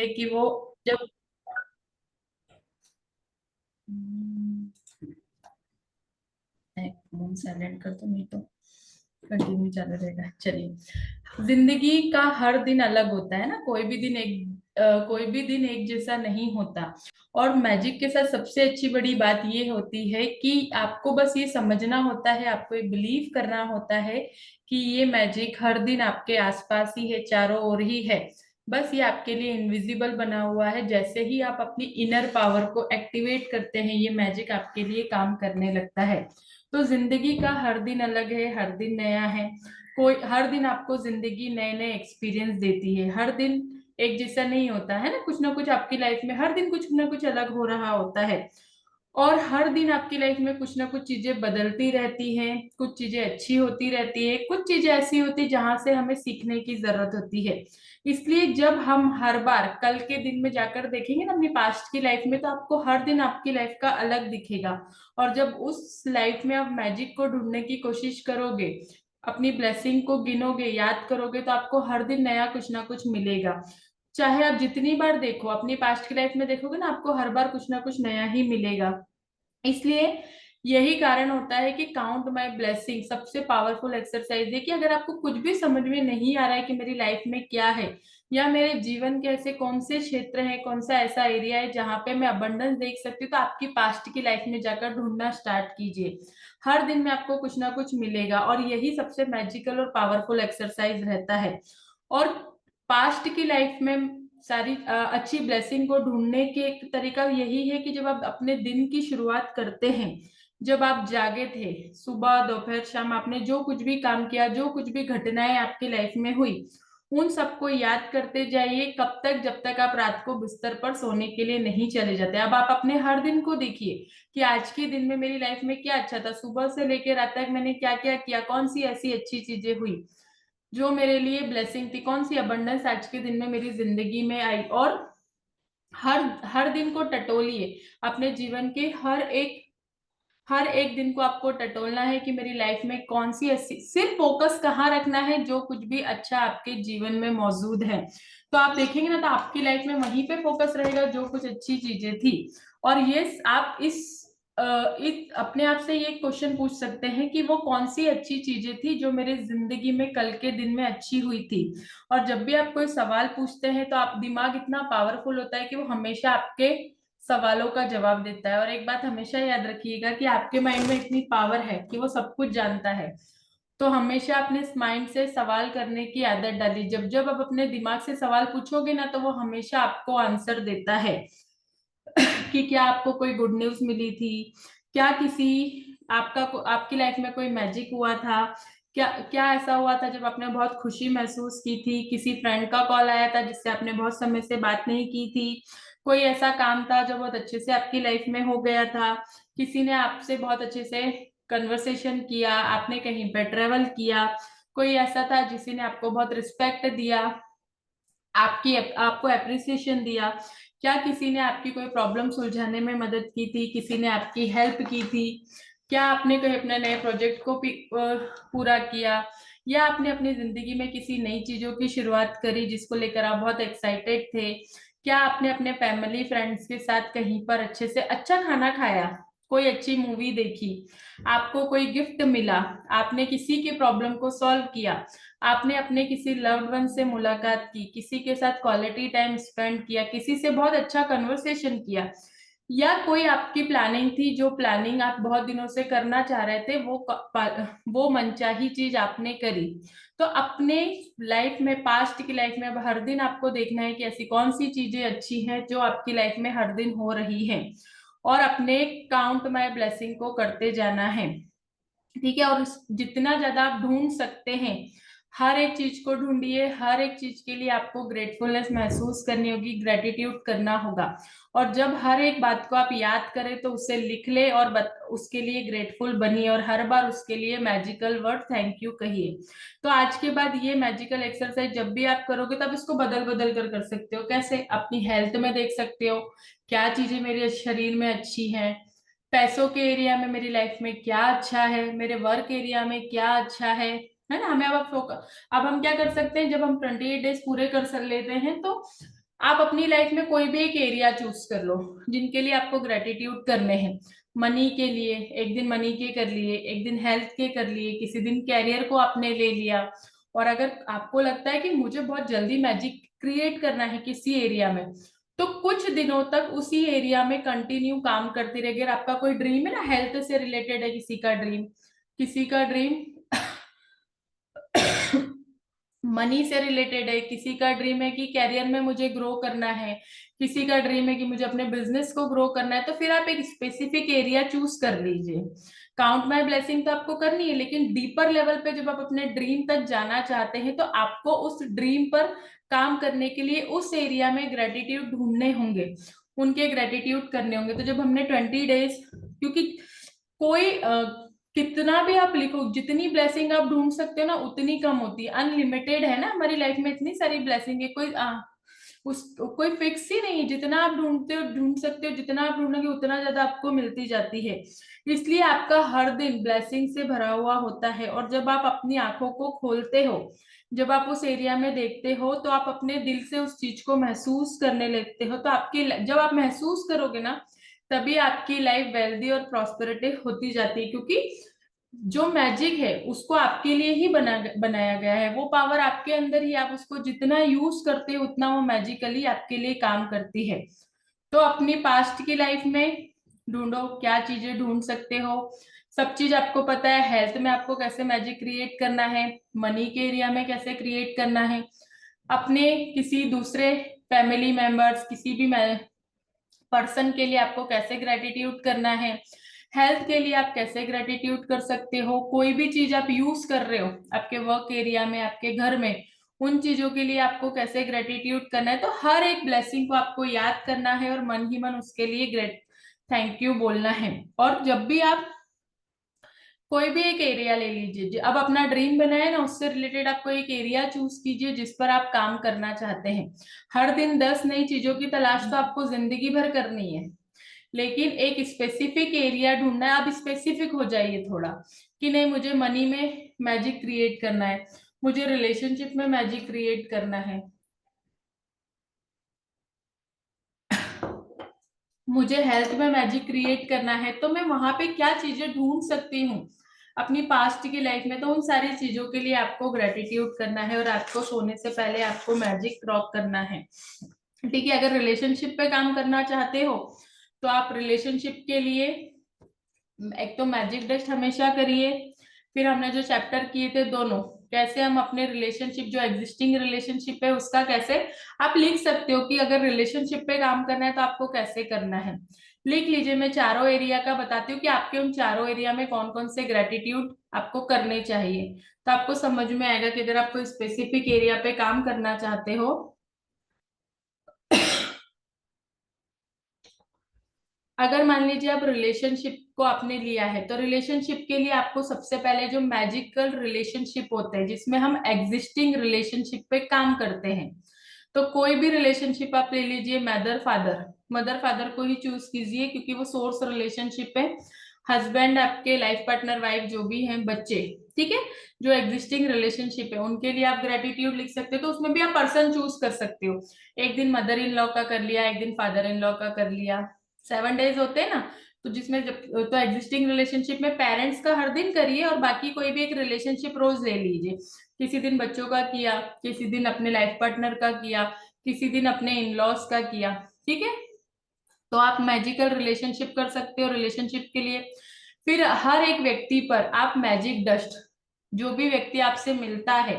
है कि वो जब फोन साइलेंट कर दो, नहीं तो कंटिन्यू चालू रहेगा। चलिए, जिंदगी का हर दिन अलग होता है ना, कोई भी दिन एक जैसा नहीं होता। और मैजिक के साथ सबसे अच्छी बड़ी बात ये होती है कि आपको बस ये समझना होता है, आपको ये बिलीव करना होता है कि ये मैजिक हर दिन आपके आसपास ही है, चारों ओर ही है। बस ये आपके लिए इनविजिबल बना हुआ है। जैसे ही आप अपनी इनर पावर को एक्टिवेट करते हैं, ये मैजिक आपके लिए काम करने लगता है। तो जिंदगी का हर दिन अलग है, हर दिन नया है। कोई हर दिन आपको जिंदगी नए नए एक्सपीरियंस देती है। हर दिन एक जैसा नहीं होता है ना कुछ आपकी लाइफ में हर दिन कुछ ना कुछ अलग हो रहा होता है। और हर दिन आपकी लाइफ में कुछ ना कुछ चीजें बदलती रहती हैं, कुछ चीजें अच्छी होती रहती है, कुछ चीजें ऐसी होती जहां से हमें सीखने की जरूरत होती है। इसलिए जब हम हर बार कल के दिन में जाकर देखेंगे ना अपनी पास्ट की लाइफ में, तो आपको हर दिन आपकी लाइफ का अलग दिखेगा। और जब उस लाइफ में आप मैजिक को ढूंढने की कोशिश करोगे, अपनी ब्लेसिंग को गिनोगे, याद करोगे, तो आपको हर दिन नया कुछ ना कुछ मिलेगा। चाहे आप जितनी बार देखो, अपनी पास्ट की लाइफ में देखोगे ना, आपको हर बार कुछ ना कुछ नया ही मिलेगा। इसलिए यही कारण होता है कि काउंट माई ब्लेसिंग सबसे पावरफुल एक्सरसाइज है। कि अगर आपको कुछ भी समझ में नहीं आ रहा है कि मेरी लाइफ में क्या है, या मेरे जीवन के ऐसे कौन से क्षेत्र हैं, कौन सा ऐसा एरिया है जहां पे मैं अबंडेंस देख सकती हूँ, तो आपकी पास्ट की लाइफ में जाकर ढूंढना स्टार्ट कीजिए। हर दिन में आपको कुछ ना कुछ मिलेगा, और यही सबसे मैजिकल और पावरफुल एक्सरसाइज रहता है। और पास्ट की लाइफ में सारी अच्छी ब्लेसिंग को ढूंढने के एक तरीका यही है कि जब आप अपने दिन की शुरुआत करते हैं, जब आप जागे थे, सुबह दोपहर शाम आपने जो कुछ भी काम किया, जो कुछ भी घटनाएं आपकी लाइफ में हुई, उन सबको याद करते जाइए। कब तक? जब तक आप रात को बिस्तर पर सोने के लिए नहीं चले जाते। अब आप अपने हर दिन को देखिए कि आज के दिन में मेरी लाइफ में क्या अच्छा था, सुबह से लेकर रात तक मैंने क्या क्या किया, कौन सी ऐसी अच्छी चीजें हुई जो मेरे लिए ब्लेसिंग थी, कौन सी अबंडेंस आज के दिन में मेरी जिंदगी में आई। और हर हर दिन को टटोलिए। अपने जीवन के हर एक दिन को आपको टटोलना है कि मेरी लाइफ में कौन सी ऐसी, सिर्फ फोकस कहाँ रखना है, जो कुछ भी अच्छा आपके जीवन में मौजूद है। तो आप देखेंगे ना, तो आपकी लाइफ में वहीं पे फोकस रहेगा जो कुछ अच्छी चीजें थी। और ये आप इस अपने आप से ये क्वेश्चन पूछ सकते हैं कि वो कौन सी अच्छी चीजें थी जो मेरे जिंदगी में कल के दिन में अच्छी हुई थी। और जब भी आप कोई सवाल पूछते हैं, तो आप दिमाग इतना पावरफुल होता है कि वो हमेशा आपके सवालों का जवाब देता है। और एक बात हमेशा याद रखिएगा कि आपके माइंड में इतनी पावर है कि वो सब कुछ जानता है। तो हमेशा अपने माइंड से सवाल करने की आदत डालिए। जब जब आप अपने दिमाग से सवाल पूछोगे ना, तो वो हमेशा आपको आंसर देता है। कि क्या आपको कोई गुड न्यूज मिली थी, क्या किसी आपकी लाइफ में कोई मैजिक हुआ था, क्या क्या ऐसा हुआ था जब आपने बहुत खुशी महसूस की थी, किसी फ्रेंड का कॉल आया था जिससे आपने बहुत समय से बात नहीं की थी, कोई ऐसा काम था जो बहुत अच्छे से आपकी लाइफ में हो गया था, किसी ने आपसे बहुत अच्छे से कन्वर्सेशन किया, आपने कहीं पे ट्रेवल किया, कोई ऐसा था जिसी ने आपको बहुत रिस्पेक्ट दिया, आपकी आपको अप्रिसिएशन दिया, क्या किसी ने आपकी कोई प्रॉब्लम सुलझाने में मदद की थी, किसी ने आपकी हेल्प की थी, क्या आपने कोई अपने नए प्रोजेक्ट को पूरा किया, या आपने अपनी जिंदगी में किसी नई चीजों की शुरुआत करी जिसको लेकर आप बहुत एक्साइटेड थे, क्या आपने अपने फैमिली फ्रेंड्स के साथ कहीं पर अच्छे से अच्छा खाना खाया, कोई अच्छी मूवी देखी, आपको कोई गिफ्ट मिला, आपने किसी की प्रॉब्लम को सॉल्व किया, आपने अपने किसी लव्ड वन से मुलाकात की, किसी के साथ क्वालिटी टाइम स्पेंड किया, किसी से बहुत अच्छा कन्वर्सेशन किया, या कोई आपकी प्लानिंग थी, जो प्लानिंग आप बहुत दिनों से करना चाह रहे थे, वो मनचाही चीज आपने करी। तो अपने लाइफ में, पास्ट की लाइफ में, अब हर दिन आपको देखना है कि ऐसी कौन सी चीजें अच्छी हैं जो आपकी लाइफ में हर दिन हो रही हैं, और अपने काउंट माय ब्लेसिंग को करते जाना है। ठीक है। और जितना ज्यादा आप ढूंढ सकते हैं, हर एक चीज को ढूंढिए। हर एक चीज के लिए आपको ग्रेटफुलनेस महसूस करनी होगी, ग्रेटिट्यूड करना होगा। और जब हर एक बात को आप याद करें, तो उसे लिख ले और उसके लिए ग्रेटफुल बनिए, और हर बार उसके लिए मैजिकल वर्ड थैंक यू कहिए। तो आज के बाद ये मैजिकल एक्सरसाइज जब भी आप करोगे, तब इसको बदल बदल कर सकते हो। कैसे? अपनी हेल्थ में देख सकते हो, क्या चीजें मेरे शरीर में अच्छी हैं, पैसों के एरिया में मेरी लाइफ में क्या अच्छा है, मेरे वर्क एरिया में क्या अच्छा है ना। हमें अब फोकस, अब हम क्या कर सकते हैं, जब हम 28 डेज पूरे कर लेते हैं, तो आप अपनी लाइफ में कोई भी एक एरिया चूज कर लो जिनके लिए आपको ग्रेटिट्यूड करने हैं। मनी के लिए एक दिन मनी के कर लिए, एक दिन हेल्थ के कर लिए, किसी दिन कैरियर को आपने ले लिया। और अगर आपको लगता है कि मुझे बहुत जल्दी मैजिक क्रिएट करना है किसी एरिया में, तो कुछ दिनों तक उसी एरिया में कंटिन्यू काम करते रहिए। अगर आपका कोई ड्रीम है ना, हेल्थ से रिलेटेड है किसी का ड्रीम, किसी का ड्रीम मनी से रिलेटेड है, किसी का ड्रीम है कि कैरियर में मुझे ग्रो करना है, किसी का ड्रीम है कि मुझे अपने बिजनेस को ग्रो करना है, तो फिर आप एक स्पेसिफिक एरिया चूज कर लीजिए। काउंट माई ब्लेसिंग तो आपको करनी है, लेकिन डीपर लेवल पे जब आप अपने ड्रीम तक जाना चाहते हैं तो आपको उस ड्रीम पर काम करने के लिए उस एरिया में ग्रेटिट्यूड ढूंढने होंगे, उनके ग्रेटिट्यूड करने होंगे। तो जब हमने 20 डेज, क्योंकि कोई कितना भी आप लिखो, जितनी ब्लेसिंग आप ढूंढ सकते हो ना उतनी कम होती है। अनलिमिटेड है ना हमारी लाइफ में, इतनी सारी ब्लेसिंग है, कोई फिक्स ही नहीं है। जितना आप ढूंढते हो ढूंढ सकते हो, जितना आप ढूंढोगे उतना ज्यादा आपको मिलती जाती है। इसलिए आपका हर दिन ब्लेसिंग से भरा हुआ होता है। और जब आप अपनी आंखों को खोलते हो, जब आप उस एरिया में देखते हो, तो आप अपने दिल से उस चीज को महसूस करने लगते हो। तो आपकी जब आप महसूस करोगे ना, तभी आपकी लाइफ वेल्दी और प्रॉस्पेरिटी होती जाती है। क्योंकि जो मैजिक है उसको आपके लिए ही बनाया गया है, वो पावर आपके अंदर ही, आप उसको जितना यूज करते हो उतना वो मैजिकली आपके लिए काम करती है। तो अपनी पास्ट की लाइफ में ढूंढो क्या चीजें ढूंढ सकते हो। सब चीज आपको पता है, हेल्थ में आपको कैसे मैजिक क्रिएट करना है, मनी के एरिया में कैसे क्रिएट करना है, अपने किसी दूसरे फैमिली मेंबर्स, किसी भी पर्सन के लिए आपको कैसे ग्रेटिट्यूड करना है, हेल्थ के लिए आप कैसे ग्रेटिट्यूड कर सकते हो, कोई भी चीज आप यूज कर रहे हो आपके वर्क एरिया में, आपके घर में, उन चीजों के लिए आपको कैसे ग्रेटिट्यूड करना है। तो हर एक ब्लेसिंग को आपको याद करना है और मन ही मन उसके लिए ग्रेट थैंक यू बोलना है। और जब भी आप कोई भी एक एरिया ले लीजिए, अब अपना ड्रीम बनाए ना, उससे रिलेटेड आप कोई एक एरिया चूज कीजिए जिस पर आप काम करना चाहते हैं। हर दिन 10 नई चीजों की तलाश तो आपको जिंदगी भर करनी है, लेकिन एक स्पेसिफिक एरिया ढूंढना है। आप स्पेसिफिक हो जाइए थोड़ा, कि नहीं मुझे मनी में मैजिक क्रिएट करना है, मुझे रिलेशनशिप में मैजिक क्रिएट करना है, मुझे हेल्थ में मैजिक क्रिएट करना है, तो मैं वहां पे क्या चीजें ढूंढ सकती हूँ अपनी पास्ट की लाइफ में। तो उन सारी चीजों के लिए आपको ग्रेटिट्यूड करना है और आपको सोने से पहले आपको मैजिक ड्रॉप करना है। ठीक है, अगर रिलेशनशिप पे काम करना चाहते हो तो आप रिलेशनशिप के लिए एक तो मैजिक डस्ट हमेशा करिए। फिर हमने जो चैप्टर किए थे दोनों, कैसे हम अपने रिलेशनशिप, जो एग्जिस्टिंग रिलेशनशिप है उसका कैसे आप लिख सकते हो, कि अगर रिलेशनशिप पे काम करना है तो आपको कैसे करना है। लिख लीजिए, मैं चारों एरिया का बताती हूँ कि आपके उन चारों एरिया में कौन कौन से ग्रेटिट्यूड आपको करने चाहिए। तो आपको समझ में आएगा कि अगर आपको स्पेसिफिक एरिया पे काम करना चाहते हो। अगर मान लीजिए आप रिलेशनशिप को आपने लिया है, तो रिलेशनशिप के लिए आपको सबसे पहले जो मैजिकल रिलेशनशिप होते हैं जिसमें हम एग्जिस्टिंग रिलेशनशिप पे काम करते हैं, तो कोई भी रिलेशनशिप आप ले लीजिए, मदर फादर, मदर फादर को ही चूज कीजिए क्योंकि वो सोर्स रिलेशनशिप है। हस्बैंड, आपके लाइफ पार्टनर, वाइफ जो भी हैं, बच्चे, ठीक है, जो एग्जिस्टिंग रिलेशनशिप है उनके लिए आप ग्रेटिट्यूड लिख सकते हो। तो उसमें भी आप पर्सन चूज कर सकते हो, एक दिन मदर इन लॉ का कर लिया, एक दिन फादर इन लॉ का कर लिया। 7 डेज होते हैं ना, तो जिसमें जब तो एग्जिस्टिंग रिलेशनशिप में पेरेंट्स का हर दिन करिए और बाकी कोई भी एक रिलेशनशिप रोज ले लीजिए। किसी दिन बच्चों का किया, किसी दिन अपने लाइफ पार्टनर का किया, किसी दिन अपने इन लॉज का किया। ठीक है, तो आप मैजिकल रिलेशनशिप कर सकते हो रिलेशनशिप के लिए। फिर हर एक व्यक्ति पर आप मैजिक डस्ट, जो भी व्यक्ति आपसे मिलता है,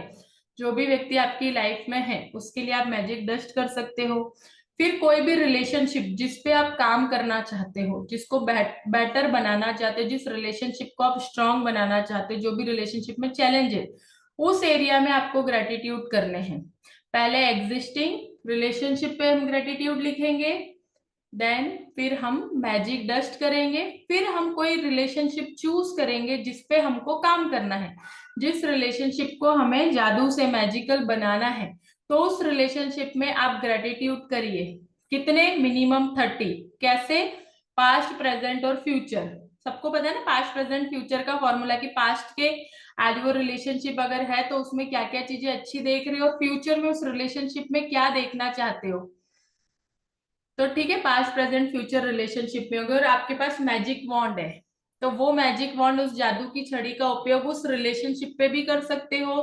जो भी व्यक्ति आपकी लाइफ में है, उसके लिए आप मैजिक डस्ट कर सकते हो। फिर कोई भी रिलेशनशिप जिस पे आप काम करना चाहते हो, जिसको बेटर बनाना चाहते हो, जिस रिलेशनशिप को आप स्ट्रांग बनाना चाहते हो, जो भी रिलेशनशिप में चैलेंज है, उस एरिया में आपको ग्रेटिट्यूड करने हैं। पहले एग्जिस्टिंग रिलेशनशिप पे हम ग्रेटिट्यूड लिखेंगे, देन फिर हम मैजिक डस्ट करेंगे, फिर हम कोई रिलेशनशिप चूज करेंगे जिस पे हमको काम करना है, जिस रिलेशनशिप को हमें जादू से मैजिकल बनाना है। तो उस रिलेशनशिप में आप ग्रेटिट्यूड करिए, कितने, मिनिमम 30। कैसे, पास्ट, प्रेजेंट और फ्यूचर। सबको पता है ना पास्ट प्रेजेंट फ्यूचर का फॉर्मूला, कि पास्ट के आज वो रिलेशनशिप अगर है तो उसमें क्या क्या चीजें अच्छी देख रहे हो, और फ्यूचर में उस रिलेशनशिप में क्या देखना चाहते हो। तो ठीक है, पास्ट प्रेजेंट फ्यूचर रिलेशनशिप में अगर आपके पास मैजिक वॉन्ड है तो वो मैजिक वॉन्ड, उस जादू की छड़ी का उपयोग उस रिलेशनशिप पे भी कर सकते हो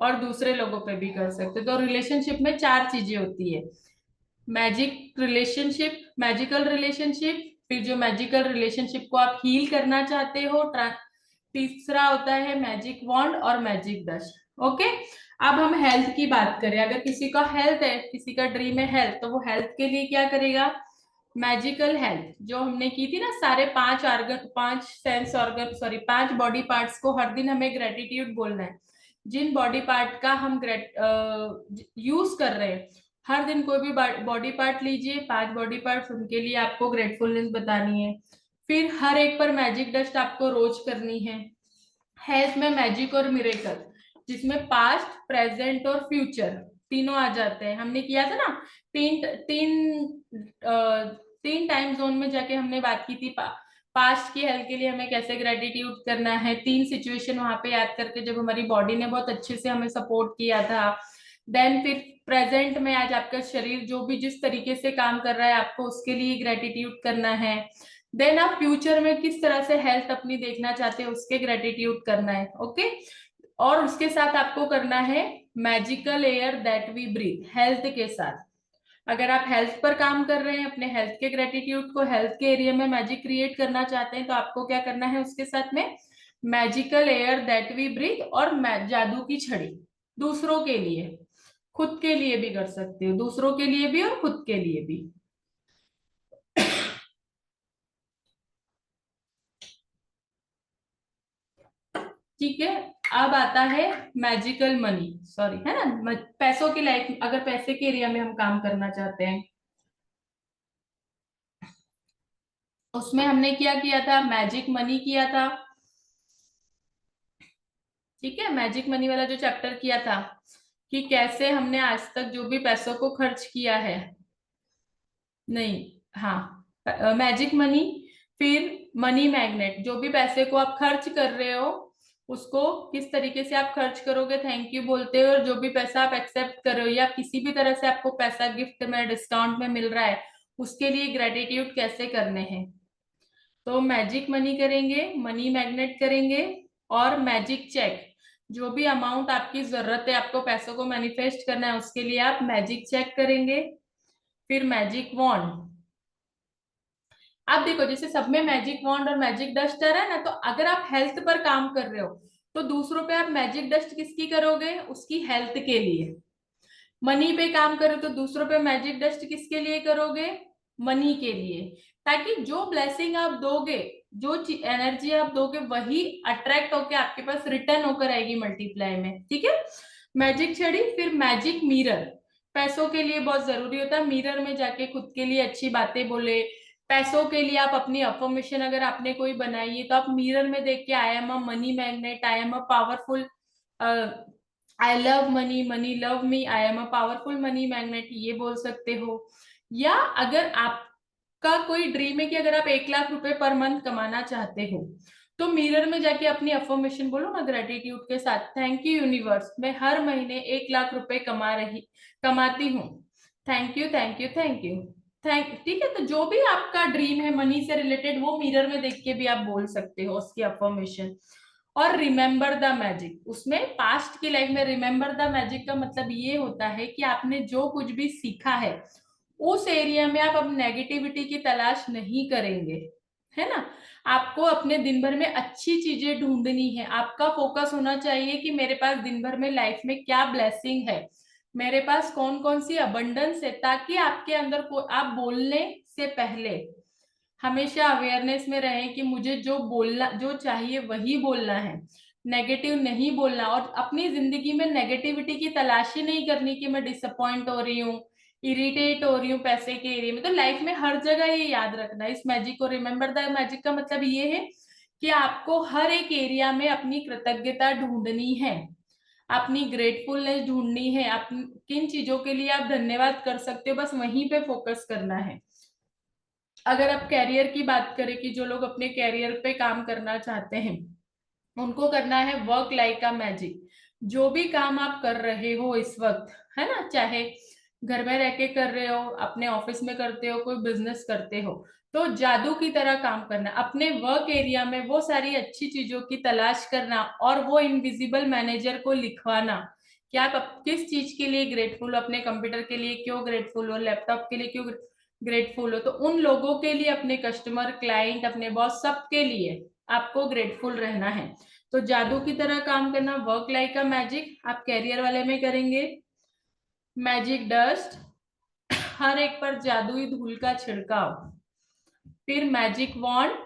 और दूसरे लोगों पे भी कर सकते हो। तो रिलेशनशिप में चार चीजें होती है, मैजिक रिलेशनशिप, मैजिकल रिलेशनशिप, फिर जो मैजिकल रिलेशनशिप को आप हील करना चाहते हो, तीसरा होता है मैजिक वॉन्ड और मैजिक डस्ट। ओके, अब हम हेल्थ की बात करें, अगर किसी का हेल्थ है, किसी का ड्रीम है हेल्थ, तो वो हेल्थ के लिए क्या करेगा, मैजिकल हेल्थ जो हमने की थी ना, सारे पांच ऑर्गन, पांच सेंस ऑर्गन, सॉरी पांच बॉडी पार्ट्स को हर दिन हमें ग्रेटिट्यूड बोलना है। जिन बॉडी पार्ट का हम यूज कर रहे हैं, हर दिन कोई भी बॉडी पार्ट लीजिए, पांच बॉडी पार्ट्स, उनके लिए आपको ग्रेटफुलनेस बतानी है। फिर हर एक पर मैजिक डस्ट आपको रोज करनी है। हेल्थ में मैजिक और मिरेकल, जिसमें पास्ट प्रेजेंट और फ्यूचर तीनों आ जाते हैं। हमने किया था ना, तीन तीन तीन टाइम जोन में जाके हमने बात की थी, पास्ट की हेल्थ के लिए हमें कैसे ग्रेटिट्यूड करना है, तीन सिचुएशन वहां पे याद करके जब हमारी बॉडी ने बहुत अच्छे से हमें सपोर्ट किया था। देन फिर प्रेजेंट में आज आपका शरीर जो भी जिस तरीके से काम कर रहा है, आपको उसके लिए ग्रेटिट्यूड करना है। देन आप फ्यूचर में किस तरह से हेल्थ अपनी देखना चाहते हैं, उसके ग्रेटिट्यूड करना है। ओके, और उसके साथ आपको करना है magical air that we breathe, health के साथ। अगर आप हेल्थ पर काम कर रहे हैं, अपने हेल्थ के ग्रेटिट्यूड को हेल्थ के एरिया में मैजिक क्रिएट करना चाहते हैं, तो आपको क्या करना है उसके साथ में, magical air that we breathe और जादू की छड़ी। दूसरों के लिए, खुद के लिए भी कर सकते हो, दूसरों के लिए भी और खुद के लिए भी। ठीक है, अब आता है मैजिकल मनी, सॉरी है ना, पैसों की लाइफ, अगर पैसे के एरिया में हम काम करना चाहते हैं, उसमें हमने क्या किया था, मैजिक मनी किया था। ठीक है, मैजिक मनी वाला जो चैप्टर किया था कि कैसे हमने आज तक जो भी पैसों को खर्च किया है, नहीं, हाँ, मैजिक मनी, फिर मनी मैग्नेट, जो भी पैसे को आप खर्च कर रहे हो उसको किस तरीके से आप खर्च करोगे, थैंक यू बोलते हो, और जो भी पैसा आप एक्सेप्ट कर रहे हो या किसी भी तरह से आपको पैसा गिफ्ट में डिस्काउंट में मिल रहा है, उसके लिए ग्रेटिट्यूड कैसे करने हैं। तो मैजिक मनी करेंगे, मनी मैग्नेट करेंगे, और मैजिक चेक, जो भी अमाउंट आपकी जरूरत है, आपको पैसों को मैनिफेस्ट करना है, उसके लिए आप मैजिक चेक करेंगे। फिर मैजिक वॉन्ड, आप देखो जैसे सब में मैजिक वॉन्ड और मैजिक डस्ट आ रहा है ना, तो अगर आप हेल्थ पर काम कर रहे हो तो दूसरों पे आप मैजिक डस्ट किसकी करोगे, उसकी हेल्थ के लिए। मनी पे काम करो तो दूसरों पे मैजिक डस्ट किसके लिए करोगे, मनी के लिए, ताकि जो ब्लेसिंग आप दोगे, जो एनर्जी आप दोगे, वही अट्रैक्ट होके आपके पास रिटर्न होकर आएगी मल्टीप्लाई में। ठीक है, मैजिक छड़ी, फिर मैजिक मिरर, पैसों के लिए बहुत जरूरी होता है मिरर में जाके खुद के लिए अच्छी बातें बोले। पैसों के लिए आप अपनी अफर्मेशन अगर आपने कोई बनाई है, तो आप मिरर में देख के, I am a money magnet, I am a powerful, I love money, money love me, I am a powerful money magnet, ये बोल सकते हो। या अगर आपका कोई ड्रीम है कि अगर आप 1 लाख रुपए पर मंथ कमाना चाहते हो, तो मिरर में जाके अपनी अफर्मेशन बोलो ना ग्रेटिट्यूड के साथ, थैंक यू यूनिवर्स, मैं हर महीने 1 लाख रुपए कमाती हूँ, thank you thank you thank you thank. ठीक है, तो जो भी आपका ड्रीम है मनी से रिलेटेड, वो मिरर में देख के भी आप बोल सकते हो उसकी अफर्मेशन। और रिमेम्बर द मैजिक, उसमें पास्ट की लाइफ में रिमेम्बर द मैजिक का मतलब ये होता है कि आपने जो कुछ भी सीखा है उस एरिया में आप अब नेगेटिविटी की तलाश नहीं करेंगे, है ना। आपको अपने दिन भर में अच्छी चीजें ढूंढनी है, आपका फोकस होना चाहिए कि मेरे पास दिन भर में लाइफ में क्या ब्लेसिंग है, मेरे पास कौन कौन सी अबंडेंस है, ताकि आपके अंदर को आप बोलने से पहले हमेशा अवेयरनेस में रहें कि मुझे जो बोलना, जो चाहिए वही बोलना है, नेगेटिव नहीं बोलना। और अपनी जिंदगी में नेगेटिविटी की तलाशी नहीं करनी कि मैं डिसअपॉइंट हो रही हूँ, इरिटेट हो रही हूँ पैसे के एरिया में। तो लाइफ में हर जगह ये याद रखना, इस मैजिक को रिमेम्बर द मैजिक का मतलब ये है कि आपको हर एक एरिया में अपनी कृतज्ञता ढूंढनी है, अपनी ग्रेटफुलनेस ढूंढनी है, आप किन चीजों के लिए आप धन्यवाद कर सकते हो, बस वहीं पे फोकस करना है। अगर आप कैरियर की बात करें कि जो लोग अपने कैरियर पे काम करना चाहते हैं, उनको करना है वर्क लाइक अ मैजिक। जो भी काम आप कर रहे हो इस वक्त, है ना, चाहे घर में रह के कर रहे हो, अपने ऑफिस में करते हो, कोई बिजनेस करते हो, तो जादू की तरह काम करना, अपने वर्क एरिया में वो सारी अच्छी चीजों की तलाश करना और वो इनविजिबल मैनेजर को लिखवाना कि आप किस चीज के लिए ग्रेटफुल हो, अपने कंप्यूटर के लिए क्यों ग्रेटफुल हो, लैपटॉप के लिए क्यों ग्रेटफुल हो, तो उन लोगों के लिए, अपने कस्टमर, क्लाइंट, अपने बॉस, सबके लिए आपको ग्रेटफुल रहना है। तो जादू की तरह काम करना, वर्क लाइक का मैजिक, आप कैरियर वाले में करेंगे। मैजिक डस्ट, हर एक पर जादुई धूल का छिड़काव। फिर मैजिक वॉन्ड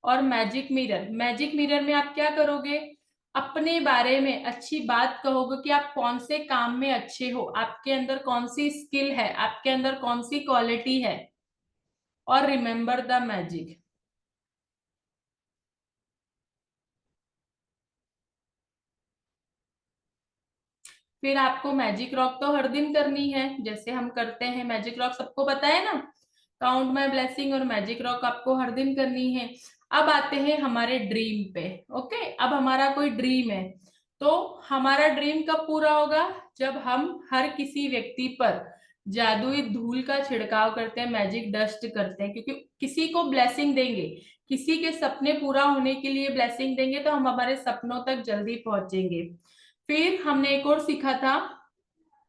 और मैजिक मिरर। मैजिक मिरर में आप क्या करोगे, अपने बारे में अच्छी बात कहोगे कि आप कौन से काम में अच्छे हो, आपके अंदर कौन सी स्किल है, आपके अंदर कौन सी क्वालिटी है। और रिमेम्बर द मैजिक। फिर आपको मैजिक रॉक तो हर दिन करनी है, जैसे हम करते हैं, मैजिक रॉक सबको पता है ना, काउंट माई ब्लेसिंग और मैजिक रॉक आपको हर दिन करनी है। अब आते हैं हमारे ड्रीम पे। ओके, अब हमारा कोई ड्रीम है, तो हमारा ड्रीम कब पूरा होगा, जब हम हर किसी व्यक्ति पर जादुई धूल का छिड़काव करते हैं, मैजिक डस्ट करते हैं, क्योंकि किसी को ब्लेसिंग देंगे, किसी के सपने पूरा होने के लिए ब्लेसिंग देंगे, तो हम हमारे सपनों तक जल्दी पहुंचेंगे। फिर हमने एक और सीखा था,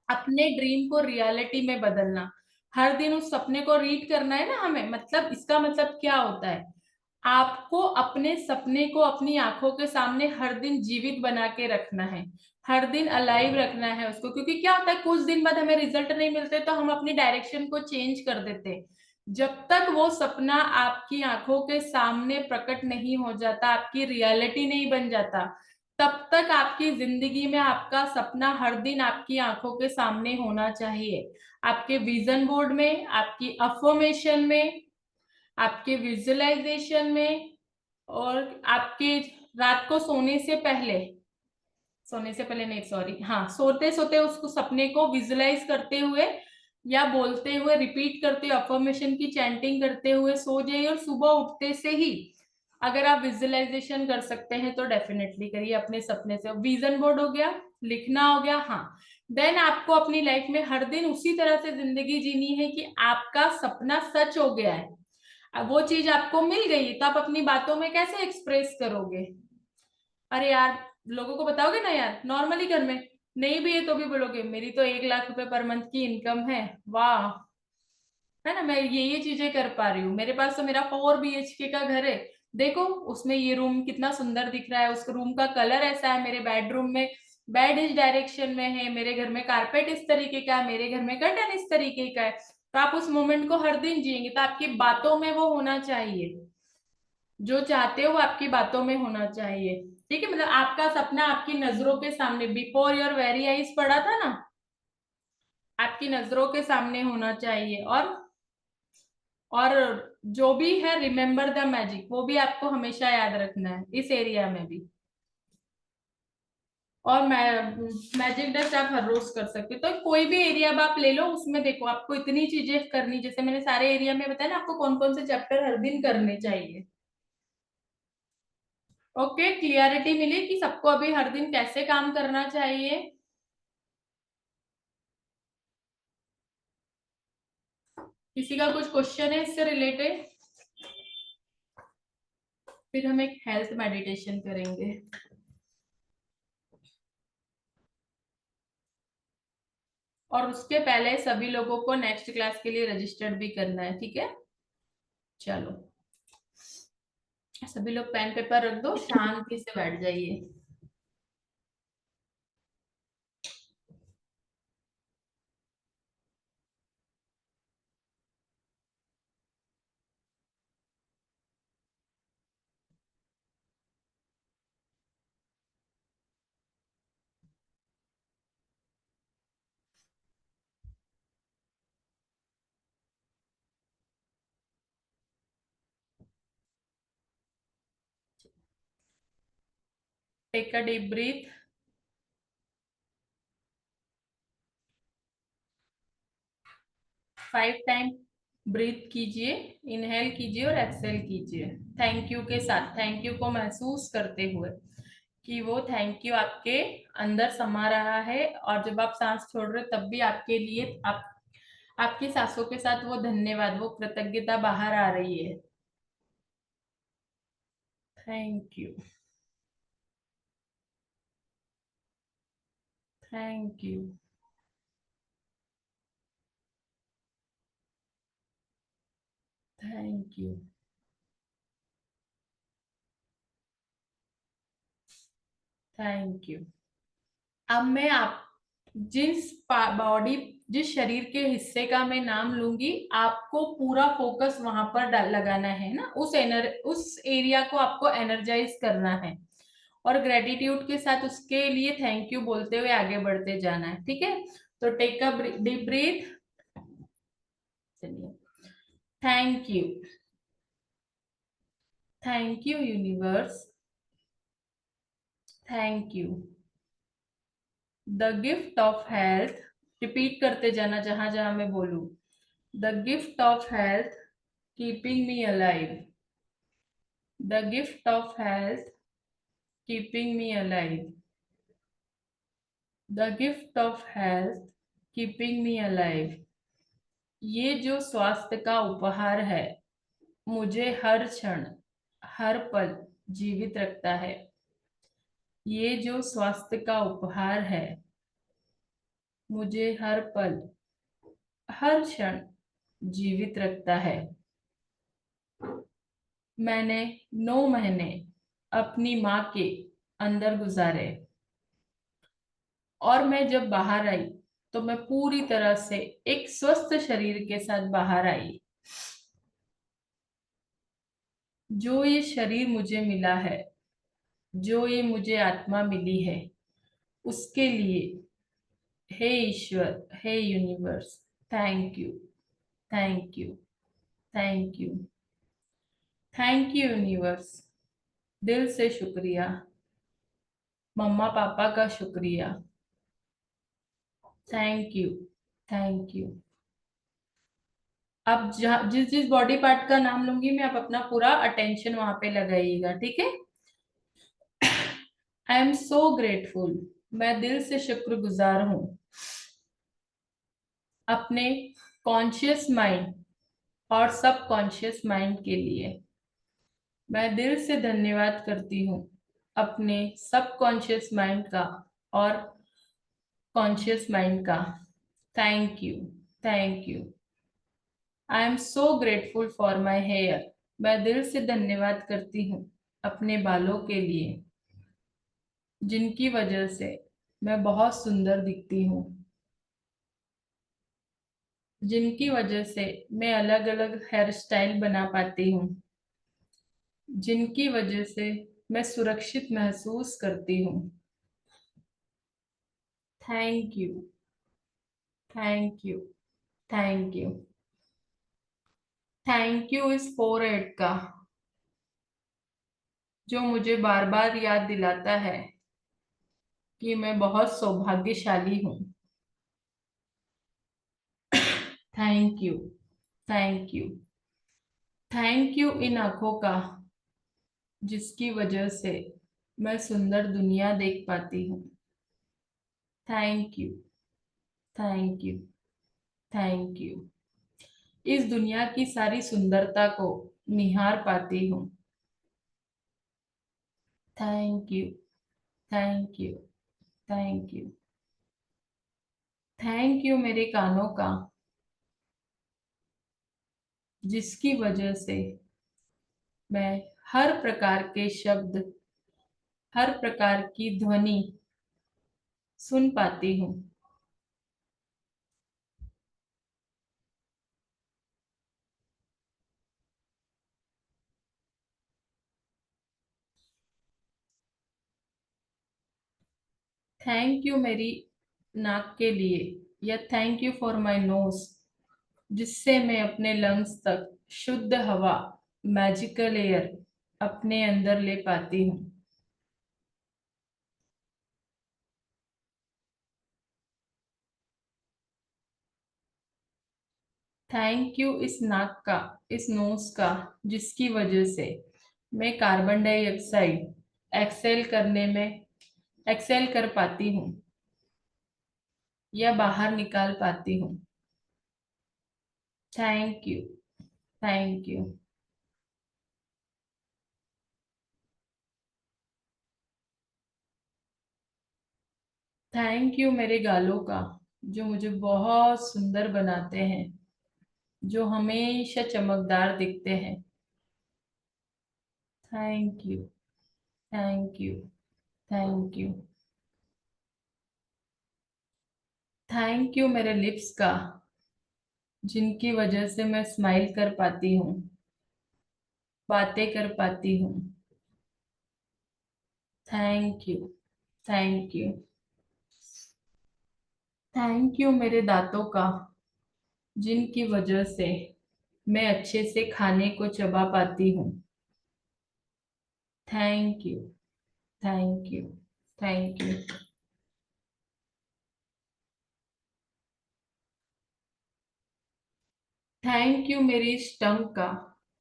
अपने ड्रीम को रियलिटी में बदलना। हर दिन उस सपने को रीड करना है ना हमें, मतलब इसका मतलब क्या होता है, आपको अपने सपने को अपनी आंखों के सामने हर दिन जीवित बना के रखना है, हर दिन अलाइव रखना है उसको, क्योंकि क्या होता है, कुछ दिन बाद हमें रिजल्ट नहीं मिलते तो हम अपनी डायरेक्शन को चेंज कर देते हैं। जब तक वो सपना आपकी आंखों के सामने प्रकट नहीं हो जाता, आपकी रियलिटी नहीं बन जाता, तब तक आपकी जिंदगी में आपका सपना हर दिन आपकी आंखों के सामने होना चाहिए, आपके विजन बोर्ड में, आपकी अफर्मेशन में, आपके विजुअलाइजेशन में, और आपके रात को सोने से पहले, सोने से पहले नहीं सॉरी, हाँ, सोते सोते उसको सपने को विजुअलाइज करते हुए या बोलते हुए, रिपीट करते हुए, अफर्मेशन की चैंटिंग करते हुए सो जाइए, और सुबह उठते से ही अगर आप विजुअलाइजेशन कर सकते हैं तो डेफिनेटली करिए अपने सपने से। विजन बोर्ड हो गया, लिखना हो गया, हाँ। देन आपको अपनी लाइफ में हर दिन उसी तरह से जिंदगी जीनी है कि आपका सपना सच हो गया है, अब वो चीज आपको मिल गई, तो आप अपनी बातों में कैसे एक्सप्रेस करोगे, अरे यार, लोगों को बताओगे ना यार, नॉर्मली घर में नहीं भी है तो भी बोलोगे मेरी तो 1 लाख रुपए पर मंथ की इनकम है, वाह, है ना, मैं ये चीजें कर पा रही हूँ, मेरे पास तो मेरा 4 BHK का घर है, देखो उसमें ये रूम कितना सुंदर दिख रहा है, उस रूम का कलर ऐसा है, मेरे बेडरूम में बेड इस डायरेक्शन में है, मेरे घर में कारपेट इस तरीके का है, मेरे घर में कर्टन इस तरीके का है। तो आप उस मोमेंट को हर दिन जिएंगे, तो आपकी बातों में वो होना चाहिए, जो चाहते हो वो आपकी बातों में होना चाहिए। ठीक है, मतलब आपका सपना आपकी नजरों के सामने, बिफोर योर वेरी आईज पढ़ा था ना, आपकी नजरों के सामने होना चाहिए। और जो भी है, रिमेम्बर द मैजिक, वो भी आपको हमेशा याद रखना है इस एरिया में भी। और मैजिक डस्ट आप हर रोज कर सकते हो, तो कोई भी एरिया अब आप ले लो, उसमें देखो आपको इतनी चीजें करनी, जैसे मैंने सारे एरिया में बताया ना आपको कौन कौन से चैप्टर हर दिन करने चाहिए। ओके, क्लियरिटी मिली कि सबको अभी हर दिन कैसे काम करना चाहिए। किसी का कुछ क्वेश्चन है इससे रिलेटेड? फिर हम एक हेल्थ मेडिटेशन करेंगे। और उसके पहले सभी लोगों को नेक्स्ट क्लास के लिए रजिस्टर्ड भी करना है, ठीक है? चलो, सभी लोग पेन पेपर रख दो, शांति से बैठ जाइए। Take a deep breath, 5 time breath कीजिए, इनहेल कीजिए और एक्सहेल कीजिए, थैंक यू के साथ, थैंक यू को महसूस करते हुए। कि वो थैंक यू आपके अंदर समा रहा है, और जब आप सांस छोड़ रहे हो तब भी आपके लिए, आप आपकी सांसों के साथ वो धन्यवाद, वो कृतज्ञता बाहर आ रही है। Thank you. Thank you. Thank you. Thank you. अब मैं आप जिस बॉडी, जिस शरीर के हिस्से का मैं नाम लूंगी, आपको पूरा फोकस वहां पर लगाना है ना, उस एरिया को आपको एनर्जाइज करना है, और ग्रेटिट्यूड के साथ उसके लिए थैंक यू बोलते हुए आगे बढ़ते जाना है, ठीक है? तो टेक अ डीप ब्रीथ। चलिए। Thank you. Thank you universe. Thank you. The gift of health. Repeat करते जाना जहां जहां मैं बोलूं। The gift of health keeping me alive. The gift of health keeping me alive. The gift of health keeping me alive. ये जो स्वास्थ्य का उपहार है, मुझे हर क्षण, हर पल जीवित रखता है। ये जो स्वास्थ्य का उपहार है, मुझे हर पल, हर क्षण जीवित रखता है। मैंने 9 महीने अपनी माँ के अंदर गुजारे, और मैं जब बाहर आई तो मैं पूरी तरह से एक स्वस्थ शरीर के साथ बाहर आई। जो ये शरीर मुझे मिला है, जो ये मुझे आत्मा मिली है, उसके लिए, हे ईश्वर, हे universe, thank you. Thank you. Thank you. Thank you universe. दिल से शुक्रिया। मम्मा पापा का शुक्रिया। Thank you. Thank you. अब जहाँ जिस जिस बॉडी पार्ट का नाम लूंगी मैं, आप अपना पूरा अटेंशन वहां पे लगाइएगा, ठीक है? आई एम सो ग्रेटफुल। मैं दिल से शुक्रगुजार हूँ अपने कॉन्शियस माइंड और सब कॉन्शियस माइंड के लिए। मैं दिल से धन्यवाद करती हूँ अपने सब कॉन्शियस माइंड का और कॉन्शियस माइंड का। Thank you. Thank you. I am so grateful for my hair. मैं दिल से धन्यवाद करती हूँ अपने बालों के लिए, जिनकी वजह से मैं बहुत सुंदर दिखती हूँ, जिनकी वजह से मैं अलग अलग हेयर स्टाइल बना पाती हूँ, जिनकी वजह से मैं सुरक्षित महसूस करती हूँ। Thank you. Thank you. Thank you. Thank you इस फोरहेड का, जो मुझे बार बार याद दिलाता है कि मैं बहुत सौभाग्यशाली हूँ। Thank you. Thank you. Thank you इन आंखों का, जिसकी वजह से मैं सुंदर दुनिया देख पाती हूँ। Thank you. Thank you. Thank you. इस दुनिया की सारी सुंदरता को निहार पाती हूँ। Thank you. Thank you. Thank you. Thank you मेरे कानों का, जिसकी वजह से मैं हर प्रकार के शब्द, हर प्रकार की ध्वनि सुन पाती हूँ। थैंक यू मेरी नाक के लिए, या thank you for my nose, जिससे मैं अपने लंग्स तक शुद्ध हवा, मैजिकल एयर अपने अंदर ले पाती हूँ। थैंक यू इस नाक का, इस नोज का, जिसकी वजह से मैं कार्बन डाइऑक्साइड एक्सेल करने में एक्सेल कर पाती हूँ या बाहर निकाल पाती हूँ। Thank you. Thank you. Thank you मेरे गालों का, जो मुझे बहुत सुंदर बनाते हैं, जो हमेशा चमकदार दिखते हैं। Thank you. Thank you. Thank you. Thank you मेरे लिप्स का, जिनकी वजह से मैं स्माइल कर पाती हूँ, बातें कर पाती हूँ। Thank you. Thank you. Thank you मेरे दांतों का, जिनकी वजह से मैं अच्छे से खाने को चबा पाती हूँ। Thank you. Thank you. Thank you. Thank you मेरी इस टंग का,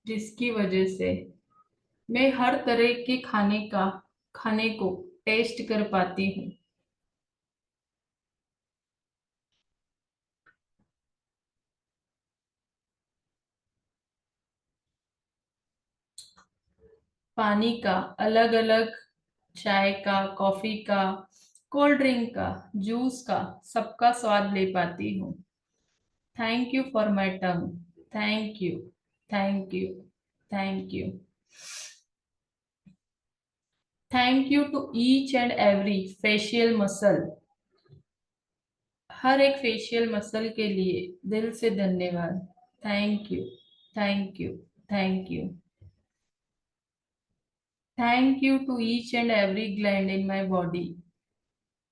जिसकी वजह से मैं हर तरह के खाने को टेस्ट कर पाती हूँ। पानी का अलग अलग, चाय का, कॉफी का, कोल्ड ड्रिंक का, जूस का, सबका स्वाद ले पाती हूँ। Thank you for my tongue. Thank you. Thank you. Thank you. Thank you to each and every facial muscle. हर एक फेशियल मसल के लिए दिल से धन्यवाद। Thank you. Thank you. Thank you. Thank you to each and every gland in my body.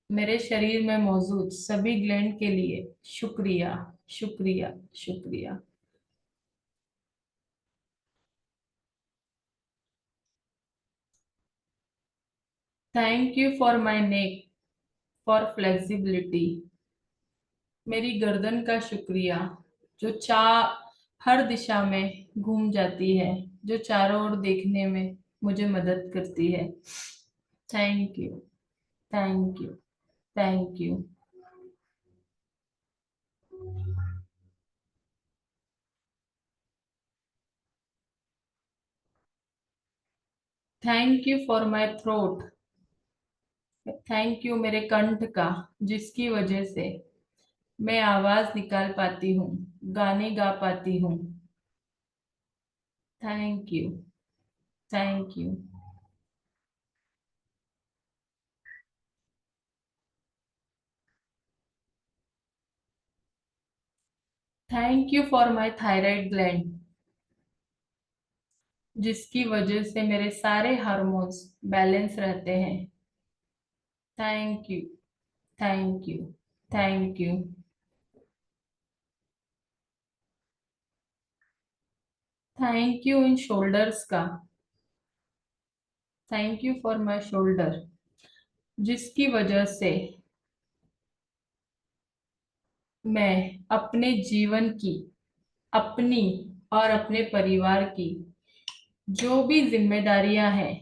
मेरे शरीर में मौजूद सभी ग्लैंड के लिए शुक्रिया। शुक्रिया। शुक्रिया। Thank you for my neck, for flexibility. मेरी गर्दन का शुक्रिया, जो हर दिशा में घूम जाती है, जो चारों ओर देखने में मुझे मदद करती है। Thank you. Thank you. Thank you. Thank you for my throat. Thank you मेरे कंठ का, जिसकी वजह से मैं आवाज निकाल पाती हूँ, गाने गा पाती हूँ। Thank you. Thank you. Thank you for my thyroid gland, जिसकी वजह से मेरे सारे हार्मोन्स बैलेंस रहते हैं। Thank you. Thank you. Thank you. Thank you इन शोल्डर्स का। Thank you for my shoulder, जिसकी वजह से मैं अपने जीवन की, अपनी और अपने परिवार की जो भी जिम्मेदारियां हैं,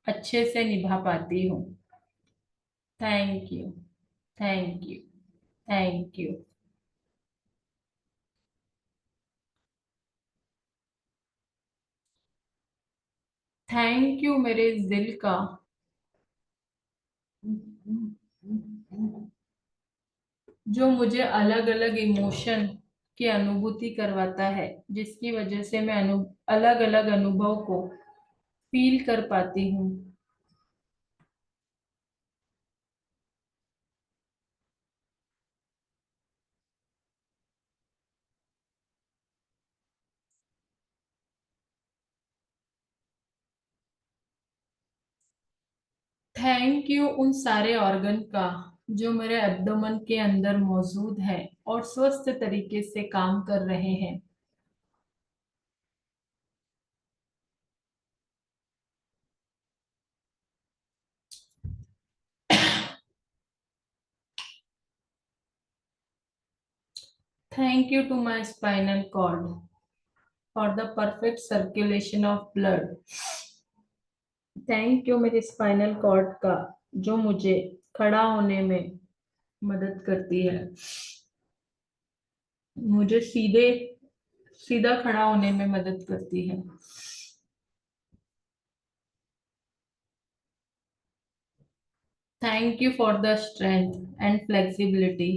अच्छे से निभा पाती हूँ। Thank you. Thank you. Thank you. Thank you मेरे इस दिल का, जो मुझे अलग अलग इमोशन की अनुभूति करवाता है, जिसकी वजह से मैं अलग अलग अनुभव को फील कर पाती हूँ। थैंक यू उन सारे ऑर्गन का, जो मेरे एब्डोमेन के अंदर मौजूद है और स्वस्थ तरीके से काम कर रहे हैं। Thank you to my spinal cord, for the perfect circulation of blood thank you मेरे स्पाइनल कॉर्ड का, जो मुझे खड़ा होने में मदद करती है, मुझे सीधा खड़ा होने में मदद करती है। Thank you for the strength and flexibility,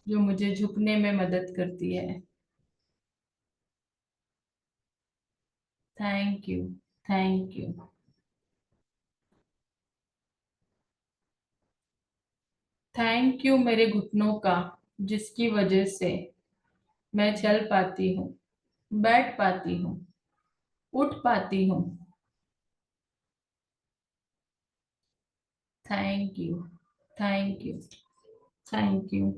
जो मुझे झुकने में मदद करती है। Thank you. Thank you. Thank you मेरे घुटनों का, जिसकी वजह से मैं चल पाती हूँ, बैठ पाती हूँ, उठ पाती हूँ। Thank you. Thank you. Thank you.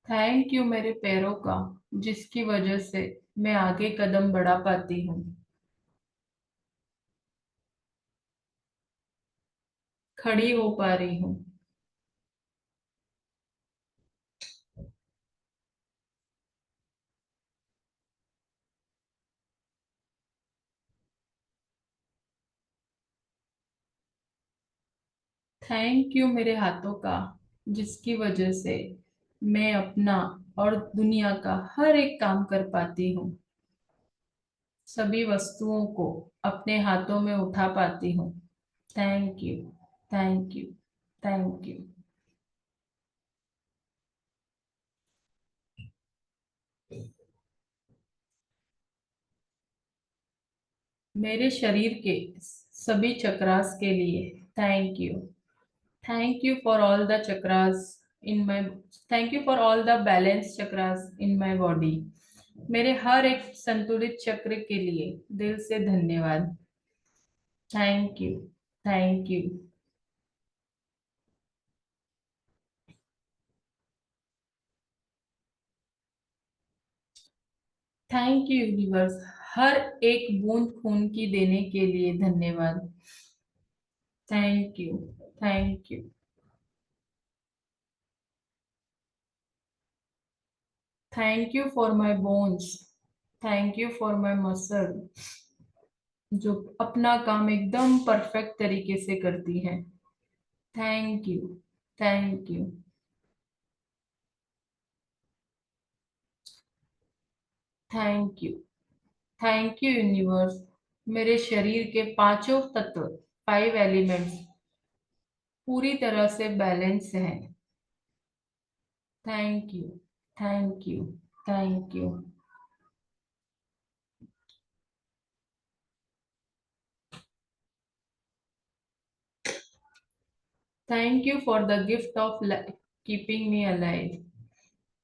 Thank you मेरे पैरों का, जिसकी वजह से मैं आगे कदम बढ़ा पाती हूँ, खड़ी हो पा रही हूँ। थैंक यू मेरे हाथों का, जिसकी वजह से मैं अपना और दुनिया का हर एक काम कर पाती हूँ, सभी वस्तुओं को अपने हाथों में उठा पाती हूँ। Thank you. Thank you. Thank you. मेरे शरीर के सभी चक्रास के लिए thank you. Thank you for all the chakras in my thank you for all the balance chakras in my body. मेरे हर एक संतुलित चक्र के लिए दिल से धन्यवाद। Thank you. Thank you. Thank you universe, हर एक बूंद खून की देने के लिए धन्यवाद। Thank you. Thank you. Thank you for my bones. Thank you for my muscle, जो अपना काम एकदम परफेक्ट तरीके से करती है। Thank you. Thank you. Thank you. Thank you universe, मेरे शरीर के पांचों तत्व, 5 एलिमेंट्स पूरी तरह से बैलेंस हैं। Thank you. Thank you. Thank you. Thank you for the gift of keeping me alive.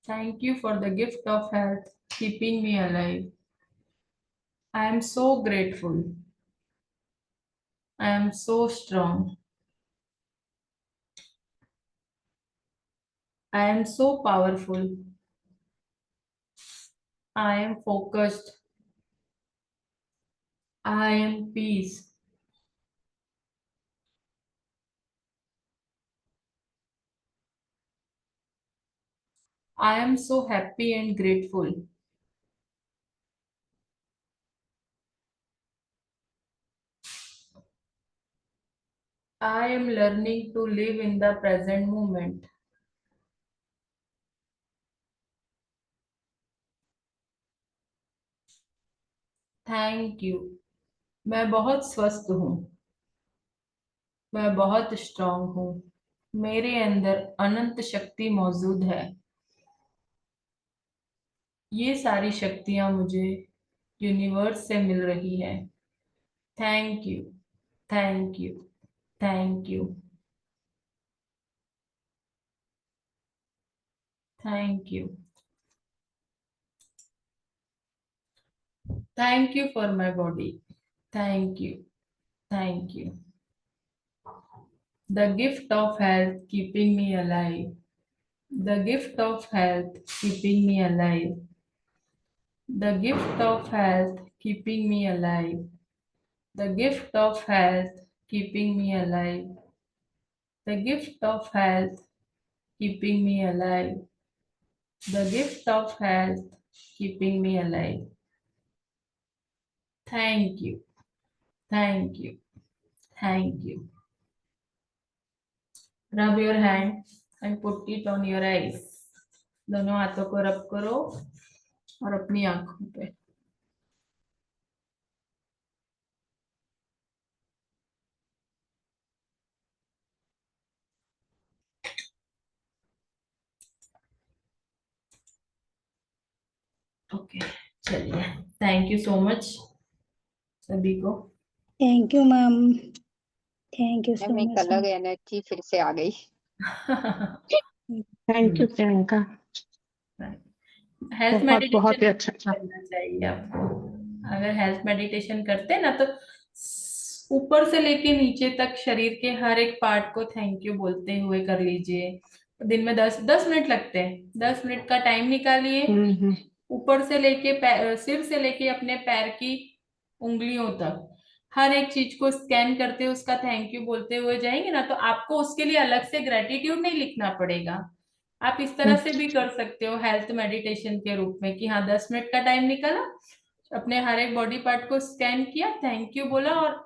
Thank you for the gift of health keeping me alive. I am so grateful. I am so strong. I am so powerful. I am focused. I am peace. I am so happy and grateful. I am learning to live in the present moment. Thank you. मैं बहुत स्वस्थ हूँ। मैं बहुत strong हूँ। मेरे अंदर अनंत शक्ति मौजूद है। ये सारी शक्तियाँ मुझे यूनिवर्स से मिल रही है। Thank you. Thank you. Thank you. Thank you. Thank you for my body. Thank you. Thank you. The gift of health keeping me alive. The gift of health keeping me alive. The gift of health keeping me alive. The gift of health keeping me alive. The gift of health keeping me alive. The gift of health, keeping me alive. Thank you, thank you, thank you. Rub your hand and put it on your eyes. दोनों हाथों को रब करो और अपनी आंखों पे. Okay, चलिए. थैंक यू सो मच सभी को. Thank you ma'am, thank you so ma'am एक मच। अलग एनर्जी फिर से आ गई। थैंक यू प्रियंका, हेल्थ बहुत बहुत ही मेडिटेशन अच्छा था। करना चाहिए आपको. अगर हेल्थ मेडिटेशन करते हैं ना तो ऊपर से लेके नीचे तक शरीर के हर एक पार्ट को थैंक यू बोलते हुए कर लीजिए. दिन में 10-10 मिनट लगते हैं. 10 मिनट का टाइम निकालिए. ऊपर से लेके सिर से लेके अपने पैर की उंगलियों तक हर एक चीज को स्कैन करते हुए उसका थैंक यू बोलते हुए जाएंगे ना, तो आपको उसके लिए अलग से ग्रेटिट्यूड नहीं लिखना पड़ेगा. आप इस तरह से भी कर सकते हो हेल्थ मेडिटेशन के रूप में कि हाँ 10 मिनट का टाइम निकाला, अपने हर एक बॉडी पार्ट को स्कैन किया, थैंक यू बोला और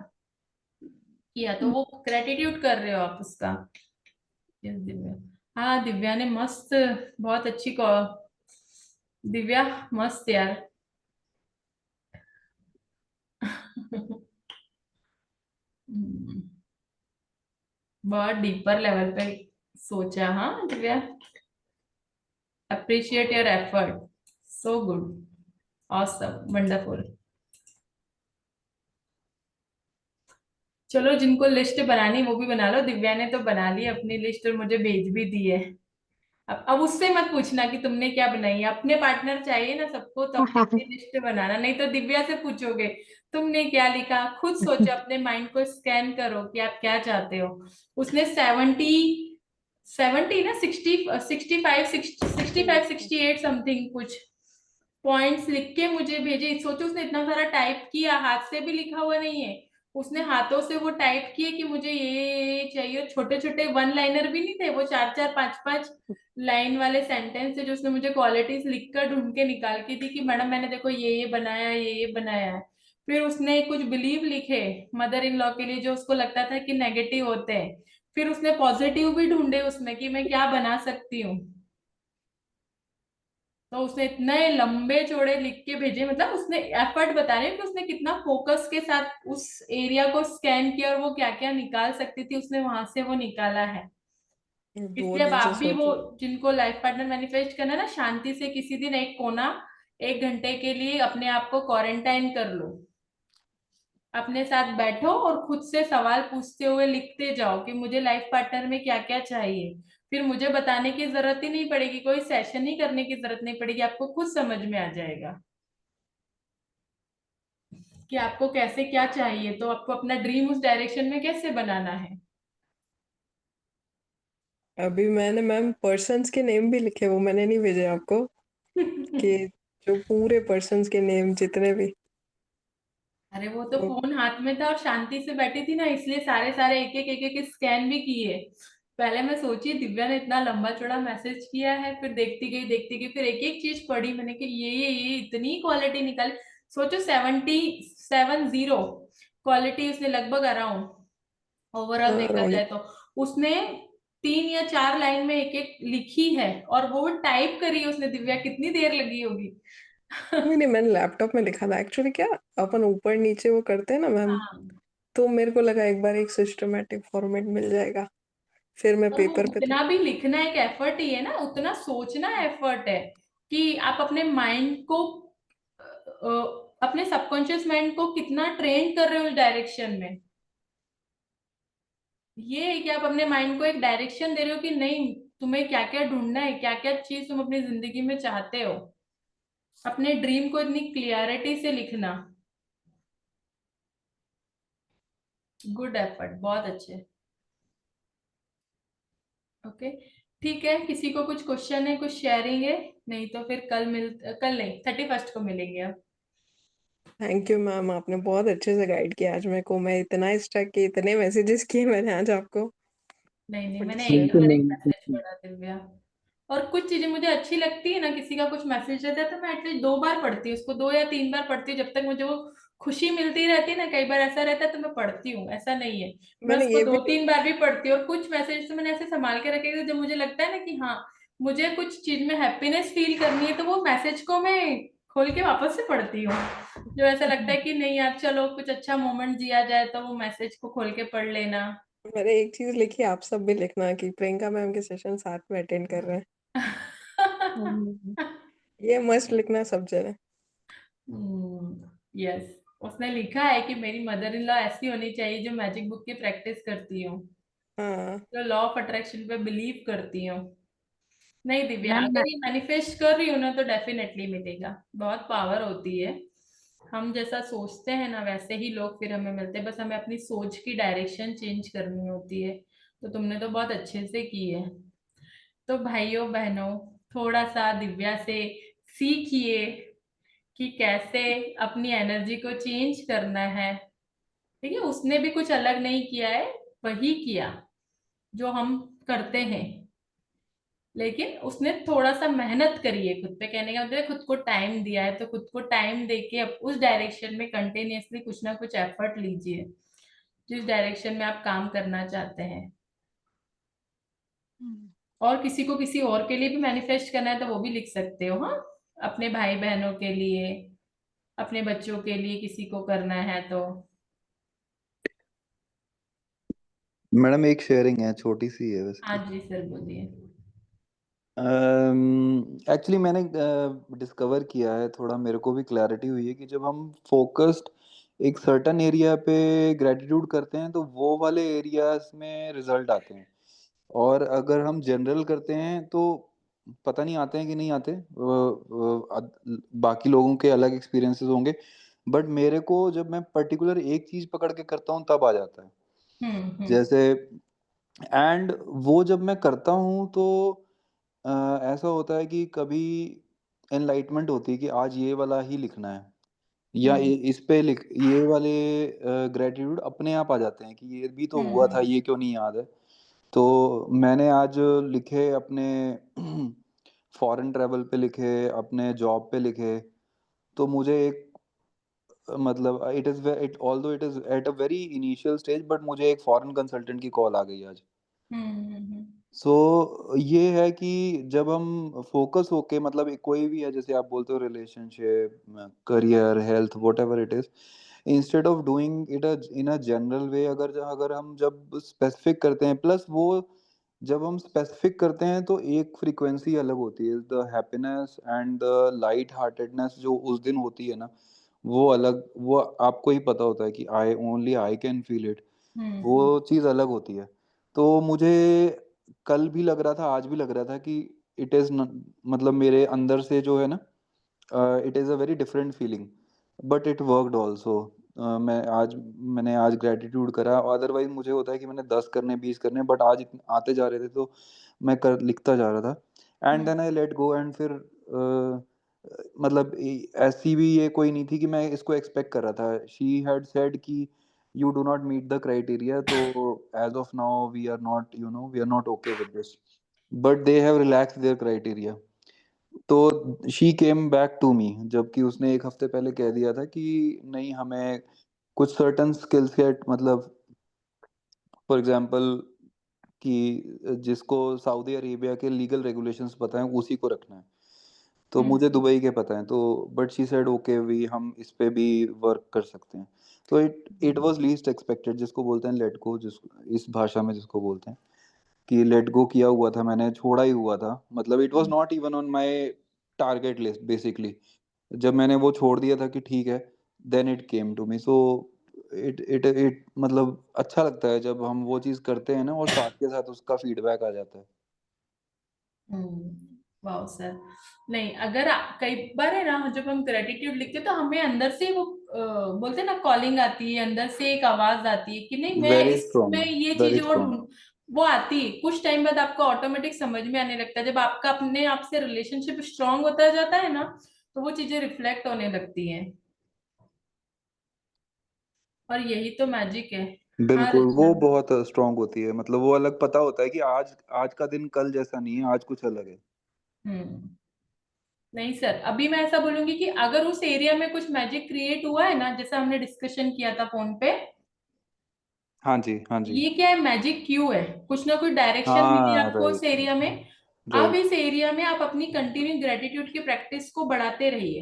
किया, तो वो ग्रेटिट्यूड कर रहे हो आप उसका. Yes, दिव्या. हाँ दिव्या ने मस्त, बहुत अच्छी को. दिव्या मस्त यार. बहुत डीपर लेवल पे सोचा. हाँ Divya, appreciate your effort. So good, awesome, wonderful. चलो जिनको लिस्ट बनानी वो भी बना लो. दिव्या ने तो बना ली अपनी लिस्ट और मुझे भेज भी दी है. अब उससे मत पूछना कि तुमने क्या बनाई है. अपने पार्टनर चाहिए ना सबको, तो अपनी अपनी लिस्ट बनाना. नहीं तो दिव्या से पूछोगे तुमने क्या लिखा. खुद सोचो, अपने माइंड को स्कैन करो कि आप क्या चाहते हो. उसने 70 ना 65 68 समथिंग कुछ पॉइंट्स लिख के मुझे भेजे. सोचो उसने इतना सारा टाइप किया, हाथ से भी लिखा हुआ नहीं है. उसने हाथों से वो टाइप किए कि मुझे ये चाहिए. छोटे छोटे वन लाइनर भी नहीं थे वो, 4-4 5-5 लाइन वाले सेंटेंस थे जो उसने मुझे क्वालिटीज लिख कर ढूंढ के निकाल के दी कि मैडम मैंने देखो ये बनाया, ये बनाया है. फिर उसने कुछ बिलीव लिखे मदर इन लॉ के लिए जो उसको लगता था कि नेगेटिव होते हैं. फिर उसने पॉजिटिव भी ढूंढे उसमें कि मैं क्या बना सकती हूँ. तो उसने इतने लंबे चौड़े लिख के भेजे. मतलब उसने एफर्ट बता रहे हैं कि उसने कितना फोकस के साथ उस एरिया को स्कैन किया और वो क्या क्या निकाल सकती थी उसने वहां से वो निकाला है. 2 इसलिए अब दिन से आप भी सोच वो, रही हूँ। जिनको लाइफ पार्टनर मैनिफेस्ट करना है ना, शांति से किसी दिन एक कोना 1 घंटे के लिए अपने आप को क्वारंटाइन कर लो. अपने साथ बैठो और खुद से सवाल पूछते हुए लिखते जाओ कि मुझे लाइफ पार्टनर में क्या क्या चाहिए. फिर मुझे बताने की जरूरत ही नहीं पड़ेगी, कोई सेशन ही करने की जरूरत नहीं पड़ेगी. आपको खुद समझ में आ जाएगा कि आपको कैसे क्या चाहिए, तो आपको अपना ड्रीम उस डायरेक्शन में कैसे बनाना है. अभी मैंने मैम पर्सन्स के नेम भी लिखे, वो मैंने नहीं भेजे आपको, कि जो पूरे पर्सन्स के नेम जितने भी. अरे वो तो वो फोन हाथ में था और शांति से बैठी थी ना, इसलिए सारे सारे एक एक स्कैन भी किए. पहले मैं सोची दिव्या ने इतना लंबा चौड़ा मैसेज किया है, फिर देखती गई फिर एक एक चीज पढ़ी मैंने कि ये इतनी क्वालिटी निकाली. सोचो 70 क्वालिटी उसने लगभग अराउंड ओवरऑल हाँ देखा राउंड. जाए तो उसने 3 या 4 लाइन में एक एक लिखी है और वो टाइप करी है उसने. दिव्या कितनी देर लगी होगी. नहीं नहीं, मैंने लैपटॉप में लिखा था एक्चुअली. क्या अपन ऊपर नीचे वो करते हैं ना मैम, हाँ, तो मेरे को लगा एक बार एक सिस्टमेटिक फॉर्मेट मिल जाएगा, फिर मैं और वो पेपर पे तो. उतना भी लिखना एक एफर्ट ही है ना, उतना सोचना एफर्ट है कि आप अपने माइंड को अपने सबकॉन्शियस माइंड को कितना ट्रेन कर रहे हो उस डायरेक्शन में. ये है कि आप अपने माइंड को एक डायरेक्शन दे रहे हो कि नहीं, तुम्हें क्या क्या ढूंढना है, क्या क्या चीज तुम अपनी जिंदगी में चाहते हो. अपने ड्रीम को इतनी क्लियरिटी से लिखना. गुड एफर्ट, बहुत अच्छे. ओके, ठीक है. किसी को कुछ क्वेश्चन है, कुछ शेयरिंग है? नहीं तो फिर कल नहीं 31 को मिलेंगे अब. थैंक यू मैम, आपने बहुत अच्छे से गाइड किया आज मेरे को. मैं इतना स्टक किए, इतने मैसेजेस किए मैंने आज आपको. नहीं नहीं, बट मैंने एक बिल्कुल बार एक नहीं, मैसेज बिल्कुल। पढ़ा दिव्या। और कुछ चीजें मुझे अच्छी लगती है ना, किसी का कुछ मैसेज रहता है तो मैं एटलीस्ट 2 बार पढ़ती हूँ उसको, 2 या 3 बार पढ़ती हूँ, जब तक मुझे वो खुशी मिलती रहती है ना। कई बार ऐसा रहता है तो मैं पढ़ती हूँ, ऐसा नहीं है। मैं मैंने उसको ये भी 2-3 बार भी पढ़ती हूँ। और कुछ मैसेज तो मैंने ऐसे संभाल के रखे थे, जब मुझे लगता है ना कि हाँ मुझे कुछ चीज में हैप्पीनेस फील करनी है, तो वो मैसेज को मैं खोल के वापस से पढ़ती हूँ। जो ऐसा लगता है कि नहीं यार चलो कुछ अच्छा मोमेंट जिया जाए, तो वो मैसेज को खोल के पढ़ लेना। मैंने एक चीज लिखी, आप सब भी लिखना कि प्रियंका मैम के सेशन साथ में अटेंड कर रहे हैं। हम्म, ये मस्ट लिखना सब जने। यस, उसने लिखा है कि मेरी मदर इन लॉ ऐसी होनी चाहिए जो मैजिक बुक की प्रैक्टिस करती हो, हाँ, जो लॉ ऑफ अट्रैक्शन पे बिलीव करती हो। नहीं दिव्या, मैम अगर ये मैनिफेस्ट कर रही हो ना तो डेफिनेटली मिलेगा। बहुत पावर होती है। हम जैसा सोचते हैं ना वैसे ही लोग फिर हमें मिलते हैं, बस हमें अपनी सोच की डायरेक्शन चेंज करनी होती है। तो तुमने तो बहुत अच्छे से की है। तो भाइयों बहनों, थोड़ा सा दिव्या से सीखिए कि कैसे अपनी एनर्जी को चेंज करना है। ठीक है, उसने भी कुछ अलग नहीं किया है, वही किया जो हम करते हैं। लेकिन उसने थोड़ा सा मेहनत करी है खुद पे, कहने का मतलब है खुद को टाइम दिया है। तो खुद को टाइम देके अब उस डायरेक्शन में कंटिन्यूअसली कुछ ना कुछ एफर्ट लीजिए, जिस डायरेक्शन में आप काम करना चाहते हैं। और किसी को किसी और के लिए भी मैनिफेस्ट करना है तो वो भी लिख सकते हो, हाँ। अपने भाई बहनों के लिए, अपने बच्चों के लिए किसी को करना है तो। मैडम एक शेयरिंग है, छोटी सी है हाँ वैसे जी सर, बोलिए। तो। एक्चुअली मैंने डिस्कवर किया है, थोड़ा मेरे को भी क्लैरिटी हुई है कि जब हम फोकस्ड एक सर्टन एरिया पे ग्रेटिट्यूड करते हैं तो वो वाले एरियाज में रिजल्ट आते हैं। और अगर हम जनरल करते हैं तो पता नहीं आते हैं कि नहीं आते, बाकी लोगों के अलग एक्सपीरियंसेस होंगे। बट मेरे को जब मैं पर्टिकुलर एक चीज पकड़ के करता हूँ तब आ जाता है। हम्म। जैसे एंड वो जब मैं करता हूँ तो ऐसा होता है कि कभी एनलाइटमेंट होती है कि आज ये वाला ही लिखना है, या हम्म। इस पे लिख, ये वाले ग्रेटिट्यूड अपने आप आ जाते हैं कि ये भी तो हुआ था, हम्म। ये क्यों नहीं याद है। तो मैंने आज लिखे अपने फॉरेन ट्रैवल पे लिखे, अपने जॉब पे लिखे। तो मुझे एक मतलब it is it although it is at a very initial stage, but मुझे एक फॉरेन कंसल्टेंट की कॉल आ गई आज। हम्म। सो ये है कि जब हम फोकस होके, मतलब कोई भी है, जैसे आप बोलते हो relationship, career, health, what ever it is, instead of doing it in a general वे, अगर अगर हम जब स्पेसिफिक करते हैं, प्लस वो जब हम स्पेसिफिक करते हैं तो एक फ्रीक्वेंसी अलग होती है, the happiness and the light heartedness जो उस दिन होती है ना, वो अलग, वो आपको ही पता होता है कि I only I can feel it. वो हम्म। चीज़ अलग होती है। तो मुझे कल भी लग रहा था, आज भी लग रहा था कि इट इज़, मतलब मेरे अंदर से जो है ना, it is a very different feeling, but it worked also. मैंने आज ग्रेटिट्यूड करा, अदरवाइज मुझे होता है कि मैंने 10 करने, 20 करने, बट आज आते जा रहे थे तो मैं कर लिखता जा रहा था, and then I let go. And फिर मतलब ऐसी भी ये कोई नहीं थी कि मैं इसको एक्सपेक्ट कर रहा था। शी हैड सेड कि you do not meet the criteria, so as of now we are not, we are not okay with this, but they have relaxed their criteria। तो she came back to me, जबकि उसने एक हफ्ते पहले कह दिया था कि नहीं, हमें कुछ सर्टन स्किल सेट, मतलब फॉर एग्जांपल कि जिसको सऊदी अरेबिया के लीगल रेगुलेशंस पता है उसी को रखना है। तो हम्म। मुझे दुबई के पता है, तो but she said okay, we हम इस पे भी वर्क कर सकते हैं। तो इट वाज लीस्ट एक्सपेक्टेड, जिसको बोलते हैं लेट गो, जिस इस भाषा में जिसको बोलते हैं कि लेट गो किया हुआ था मैंने, छोड़ा ही हुआ था, मतलब it was not even on my target list basically. जब मैंने वो छोड़ दिया था कि ठीक है, then it came to me. So it मतलब अच्छा लगता है जब हम वो चीज़ करते हैं ना और साथ के साथ उसका फीडबैक आ जाता है। वाह सर। नहीं, अगर कई बार है ना जब हम ग्रेटिट्यूड लिखते हैं तो हमें अंदर से वो बोलते हैं ना कॉलिंग आती है, अंदर से एक आवाज आती है कि नहीं मैं वेरी इसमें स्ट्रॉन्ग, ये वेरी चीजें और स्ट्रॉन्ग। ढूंढ। वो आती है कुछ टाइम बाद, आपको ऑटोमेटिक समझ में आने लगता है। जब आपका अपने आप से रिलेशनशिप स्ट्रांग होता जाता है ना, तो वो चीजें रिफ्लेक्ट होने लगती हैं। और यही तो मैजिक है। हाँ बिल्कुल, रचना। वो बहुत स्ट्रांग होती है, मतलब वो अलग पता होता है कि आज आज का दिन कल जैसा नहीं है, आज कुछ अलग है। हम्म। नहीं सर, अभी मैं ऐसा बोलूंगी कि अगर उस एरिया में कुछ मैजिक क्रिएट हुआ है ना, जैसा हमने डिस्कशन किया था फोन पे, हाँ जी, हाँ जी। ये क्या है, मैजिक क्यू है। कुछ ना कुछ डायरेक्शन मिली हाँ, आपको उस राइट, एरिया में। अब राइट, इस एरिया में आप अपनी कंटिन्यू ग्रेटिट्यूड की प्रैक्टिस को बढ़ाते रहिए।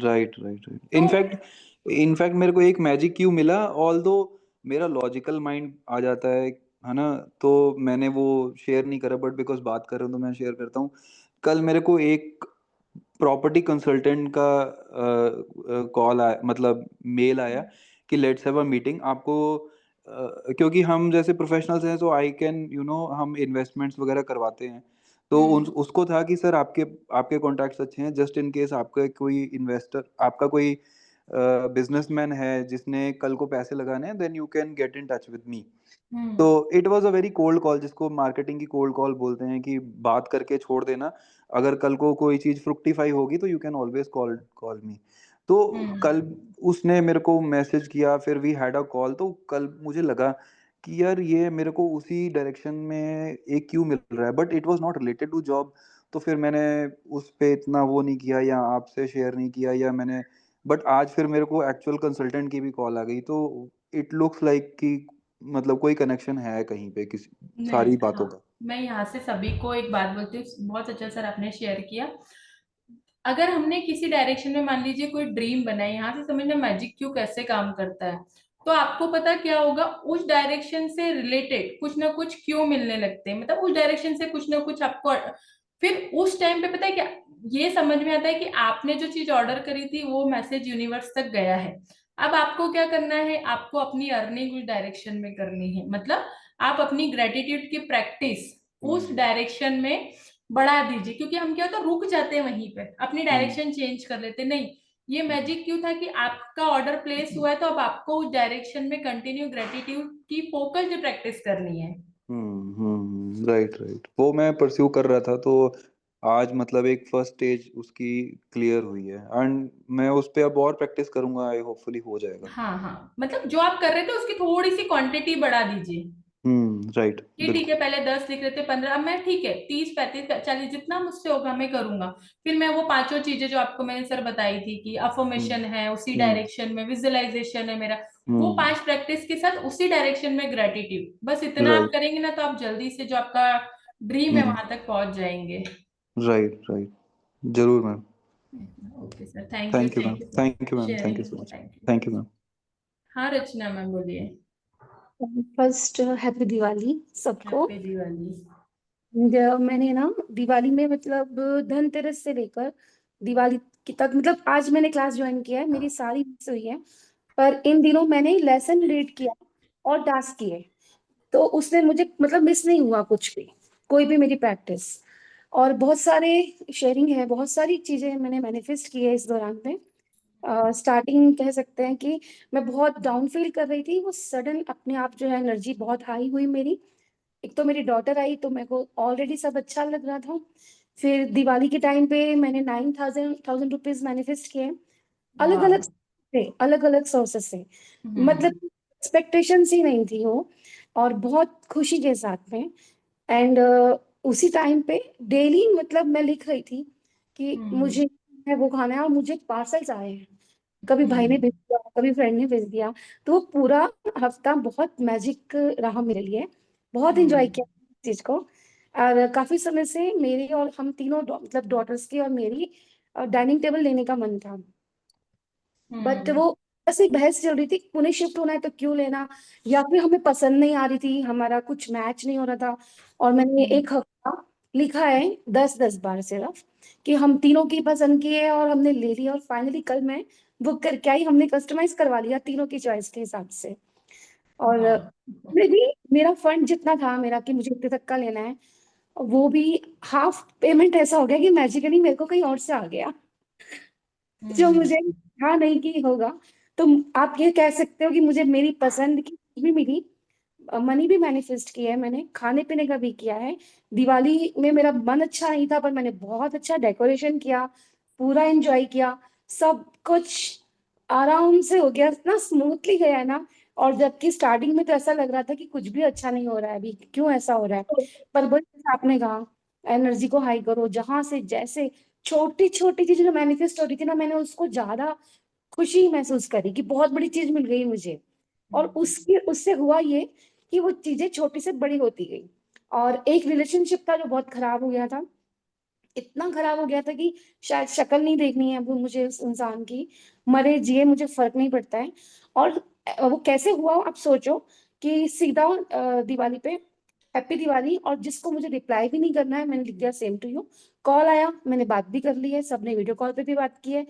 Right, right, right. तो इनफैक्ट मेरे को एक मैजिक क्यों मिला, ऑल्दो मेरा लॉजिकल माइंड आ जाता है ना, तो मैंने वो शेयर नहीं करा, बट बिकॉज बात कर रहे हो तो मैं शेयर करता हूँ। कल मेरे को एक प्रॉपर्टी कंसल्टेंट का कॉल आया, मतलब मेल आया कि लेट्स हैव अ मीटिंग। आपको क्योंकि हम जैसे प्रोफेशनल्स हैं, तो आई कैन हम इन्वेस्टमेंट्स वगैरह करवाते हैं। तो उसको था कि सर आपके आपके कॉन्टैक्ट्स अच्छे हैं, जस्ट इन केस आपका कोई इन्वेस्टर, आपका कोई बिजनेसमैन है जिसने कल को पैसे लगाने हैं, then you can get in touch with me. तो it was a very cold call, जिसको मार्केटिंग की कोल्ड कॉल बोलते हैं, कि बात करके छोड़ देना। अगर कल को कोई चीज फ्रुक्टिफाई होगी तो you can always call call मी। तो कल उसने मेरे को मैसेज किया, फिर वी हैड अ कॉल। तो कल मुझे लगा कि यार ये मेरे को उसी डायरेक्शन में एक क्यों मिल रहा है, but it was not related to job. तो फिर मैंने उस पे इतना वो नहीं किया, या आपसे शेयर नहीं किया, या मैंने, बट आज फिर मेरे को एक्चुअल कंसल्टेंट की भी कॉल आ गई। तो इट लुक्स लाइक कि मतलब कोई कनेक्शन है कहीं पे किसी नहीं सारी सर, बातों हाँ, का। मैं यहाँ से सभी को एक बात बोलती हूँ, बहुत अच्छा सर आपने शेयर किया। अगर हमने किसी डायरेक्शन में मान लीजिए कोई ड्रीम बनाई, यहाँ से समझना मैजिक क्यों कैसे काम करता है। तो आपको पता क्या होगा, उस डायरेक्शन से रिलेटेड कुछ ना कुछ क्यों मिलने लगते हैं, मतलब उस डायरेक्शन से कुछ ना कुछ आपको फिर उस टाइम पे पता है क्या, ये समझ में आता है कि आपने जो चीज ऑर्डर करी थी वो मैसेज यूनिवर्स तक गया है। अब आपको क्या करना है, आपको अपनी अर्निंग उस डायरेक्शन में करनी है, मतलब आप अपनी ग्रेटिट्यूड की प्रैक्टिस उस डायरेक्शन में बढ़ा दीजिए। क्योंकि हम क्या होता है, रुक जाते हैं वहीं पे, अपनी हम्म, डायरेक्शन चेंज कर लेते हैं। नहीं, ये मैजिक क्यों था कि आपका ऑर्डर प्लेस हुआ है, तो अब आपको उस डायरेक्शन में कंटिन्यू ग्रेटिट्यूड की फोकस्ड प्रैक्टिस करनी है। राइट, राइट, वो मैं परस्यू कर रहा था। तो आज मतलब एक फर्स्ट स्टेज उसकी क्लियर हुई है, एंड मैं उस पे अब और प्रैक्टिस करूंगा, आई होपफुली हो जाएगा। हाँ हाँ, मतलब जो आप कर रहे थे उसकी थोड़ी सी क्वांटिटी बढ़ा दीजिए। राइट, कि ठीक है, बिल्कुल। पहले 10 लिख रहे थे, 15, अब मैं ठीक है 30, 35, 40, जितना मुझसे होगा मैं करूंगा। फिर मैं वो पांचों चीजें जो आपको मैंने सर बताई थी कि हम्म, अफर्मेशन है उसी हम्म, डायरेक्शन में, विजुअलाइजेशन है मेरा, वो हम्म, 5 प्रैक्टिस के साथ उसी डायरेक्शन में ग्रेटिट्यूड, बस इतना आप राइट, करेंगे ना, तो आप जल्दी से जो आपका ड्रीम है हम्म, वहां तक पहुंच जाएंगे। राइट, राइट, जरूर ma'am. Okay sir, thank you, thank you ma'am, thank you for thank you ma'am, thank you sharing, so much. Thank you. Thank you ma'am. हाँ रचना मैम बोलिए। फर्स्ट हैप्पी दिवाली सबको। हैप्पी दिवाली। मैंने ना दिवाली में मतलब धनतेरस से लेकर दिवाली की तक, मतलब आज मैंने क्लास ज्वाइन किया है, मेरी सारी मिस हुई है। पर इन दिनों मैंने लेसन रीड किया और टास्क किए, तो उसने मुझे मतलब मिस नहीं हुआ कुछ भी, कोई भी मेरी प्रैक्टिस। और बहुत सारे शेयरिंग है, बहुत सारी चीजें मैंने मैनिफेस्ट की है इस दौरान में। स्टार्टिंग कह सकते हैं कि मैं बहुत डाउन फील कर रही थी, वो सडन अपने आप जो है एनर्जी बहुत हाई हुई मेरी। एक तो मेरी डॉटर आई तो मेरे को ऑलरेडी सब अच्छा लग रहा था। फिर दिवाली के टाइम पे मैंने 9,000 रुपीज मैनिफेस्ट किए, अलग वाह। अलग से, अलग अलग सोर्सेस से। मतलब हम्म एक्सपेक्टेशंस ही नहीं थी वो, और बहुत खुशी के साथ में। एंड उसी टाइम पे डेली मतलब मैं लिख रही थी कि हम्म मुझे है वो खाना है, और मुझे पार्सल्स आए हैं, कभी भाई ने हम्म भेज दिया, कभी फ्रेंड ने भेज दिया। तो वो पूरा हफ्ता बहुत मैजिक रहा मेरे लिए, बहुत इंजॉय हम्म किया इस चीज को। और काफी समय से मेरी और हम तीनों मतलब डॉटर्स की और मेरी डाइनिंग टेबल लेने का मन था। बट हम्म वो बस एक बहस चल रही थी, पुणे शिफ्ट होना है तो क्यों लेना, या फिर हमें पसंद नहीं आ रही थी, हमारा कुछ मैच नहीं हो रहा था। और मैंने हम्म। एक हफ्ता लिखा है 10-10 बार सिर्फ, कि हम तीनों की पसंद की है और हमने ले लिया। और फाइनली कल मैं बुक करके आई, हमने कस्टमाइज करवा लिया तीनों की चॉइस के हिसाब से। और वाह। मैं भी, मेरा फंड जितना था मेरा कि मुझे इतने तक का लेना है, वो भी हाफ पेमेंट ऐसा हो गया कि मैजिकली मेरे को कहीं और से आ गया, जो हम्म मुझे हाँ नहीं की होगा। तो आप ये कह सकते हो कि मुझे मेरी पसंद की चीज भी मिली, मनी भी मैनिफेस्ट किया है मैंने, खाने पीने का भी किया है। दिवाली में मेरा मन अच्छा नहीं था, पर मैंने बहुत अच्छा डेकोरेशन किया, पूरा एंजॉय किया, सब कुछ आराम से हो गया, इतना स्मूथली गया है ना। और जबकि स्टार्टिंग में तो ऐसा लग रहा था कि कुछ भी अच्छा नहीं हो रहा है, अभी क्यों ऐसा हो रहा है। पर वही जैसा आपने कहा, एनर्जी को हाई करो, जहां से जैसे छोटी छोटी चीज जो मैनिफेस्ट हो रही थी ना, मैंने उसको ज्यादा खुशी महसूस करी कि बहुत बड़ी चीज मिल गई मुझे। और उसके उससे हुआ ये कि वो चीजें छोटी से बड़ी होती गई। और एक रिलेशनशिप था जो बहुत खराब हो गया था, इतना खराब हो गया था कि शायद शक्ल नहीं देखनी है अब मुझे उस इंसान की, मरे जिए मुझे फर्क नहीं पड़ता है। और वो कैसे हुआ आप सोचो कि सीधा दिवाली पे हैप्पी दिवाली, और जिसको मुझे रिप्लाई भी नहीं करना है मैंने लिख दिया सेम टू यू, कॉल आया, मैंने बात भी कर ली है, सबने वीडियो कॉल पे भी बात की है।